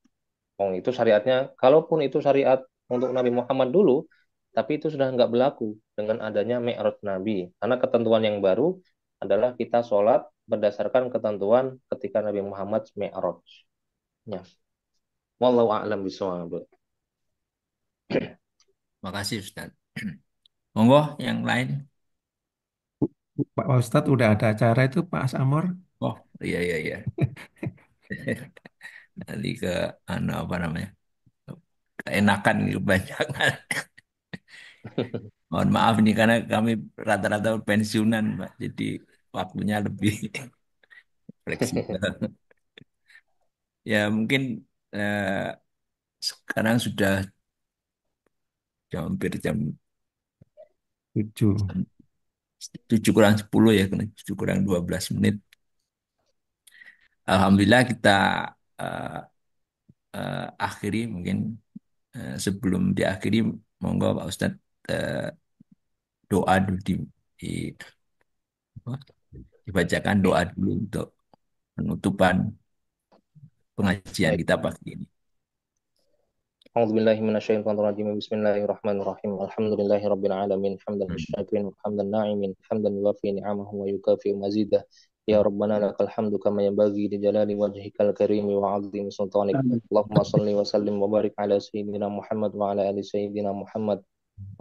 Itu syariatnya, kalaupun itu syariat untuk Nabi Muhammad dulu, tapi itu sudah nggak berlaku dengan adanya Mi'raj Nabi. Karena ketentuan yang baru adalah kita sholat berdasarkan ketentuan ketika Nabi Muhammad Mi'raj. Ya. Wallahu a'lam bishawab. Makasih Ustaz. Monggo yang lain. Pak Ustadz udah ada acara itu Pak Samor. Oh, iya iya iya. Nanti ke apa namanya? Keenakan kebanyakan. Mohon maaf nih karena kami rata-rata pensiunan, Pak. Jadi waktunya lebih fleksibel. Ya mungkin eh, sekarang sudah hampir jam 7. 7 kurang 10 ya, 7 kurang 12 menit. Alhamdulillah kita eh, akhiri mungkin sebelum diakhiri monggo Pak Ustadz eh, doa dulu di apa, dibacakan doa dulu untuk penutupan pengajian Baik. kita pagi ini. A'udzubillahi minasyaitonirrajim. Bismillahirrahmanirrahim. Alhamdulillahirabbil alamin. Hamdan syakirin, hamdan na'imin, hamdan yuwafi ni'amahu wa yukafi mazidah. Ya Rabbana lakal hamdu kama yanbaghi li jalali wajhikal karim wa 'azimi sultanik. Allahumma shalli wa sallim wa barik ala sayyidina Muhammad wa ala ali sayyidina Muhammad.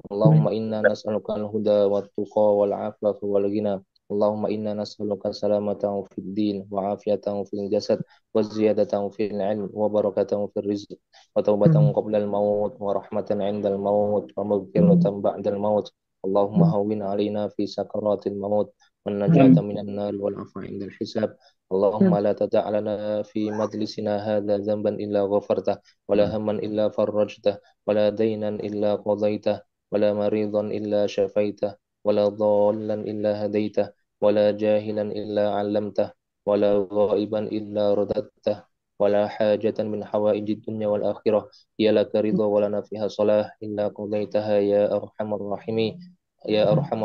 Allahumma inna nas'aluka al-huda wa tuqa wal afafa wal ghina. Allahumma inna nas'aluka salamatan fid din wa afiyatan fil jasad wa ziyadatan fil ilm wa barakatan fil rizq wa taubatan qabla al-maut wa rahmatan 'inda al-maut wa maghfiratan ba'da al-maut Allahumma hawwin alaina fi sakaratil maut wan najata minan nar wal afwa indal hisab. Allahumma la tada' lana fi majlisina hadza dhanban illa ghafartah wala hamman illa farajtah wala daynan illa qadaitah wala maridan illa syafaitah wala dhallan illa hadaitah wala jahilan illa 'allamtah wala ghaiban illa radattah wala hajatan min hawaijid dunya wal akhirah ya laka ridha wala nafiha salah illa qadaitaha ya arhamar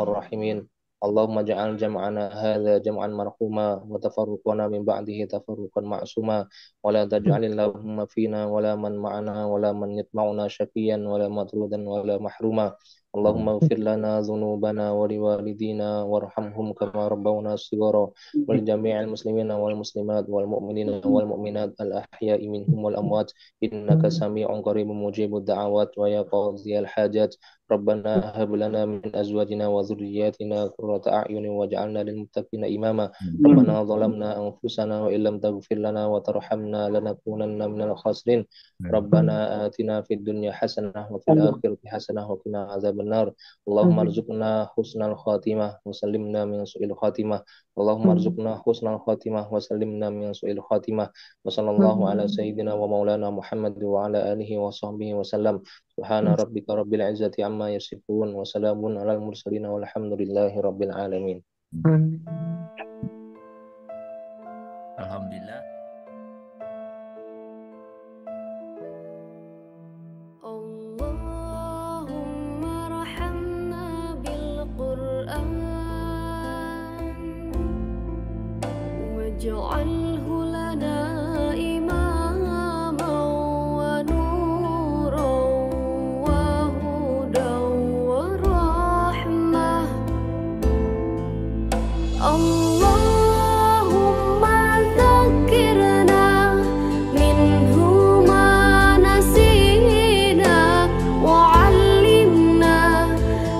rahimin. Allahumma ja'al jam'ana hadza jam'an marhuma wa tafarruqana min ba'dihi tafarruqan ma'suma wa la taj'alil lahumma fina wa la man ma'ana wa la man yatma'una syaqiyan wa la matrudan wa la mahruma. Allahumma ighfir lana dhunubana wa liwalidina warhamhum kama rabbawna shighara wal jami'il muslimina wal muslimat wal mu'minina wal mu'minat al ahya'i minhum wal amwat innaka sami'un qaribun mujibud da'awat wa ya qadhiyal hajat. Rabbana hab lana min azwajina wa dhurriyyatina qurrata a'yunin waj'alna lil muttaqina imama. Rabbana zalamna anfusana wa illam taghfir lana wa tarhamna lanakunanna minal khasirin. Rabbana atina fid dunya hasanah wa fil akhirati hasanah wa qina adzabannar. Allahumma arzuqna husnal khatimah wa sallimna min su'il khatimah. Allahumma arzuqna husnal khatimah wa sallimna min su'il khatimah. Wa sallallahu ala sayyidina wa maulana Muhammad wa ala alihi wa sahbihi wa sallam. Subhana rabbika rabbil izzati amma yasifun wa salamun alal mursalin walhamdulillahi rabbil alamin. Alhamdulillah. Allahumma arhamna bil Qur'an waj'alhu lana imaman wa nuran wa hudan wa rahmah. Allahumma dzakirna minhu ma nasina wa 'allimna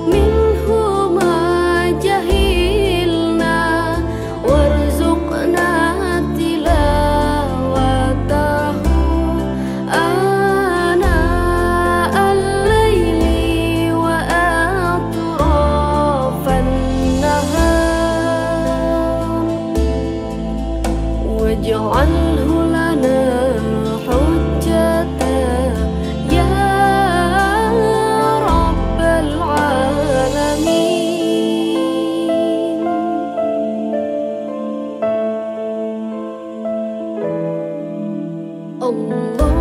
minhu ma jahilna warzuqna tilawatahu ana al-laili wa atrafan nahar waj'alhu lana hujjatan ya rabbal alamin. Allah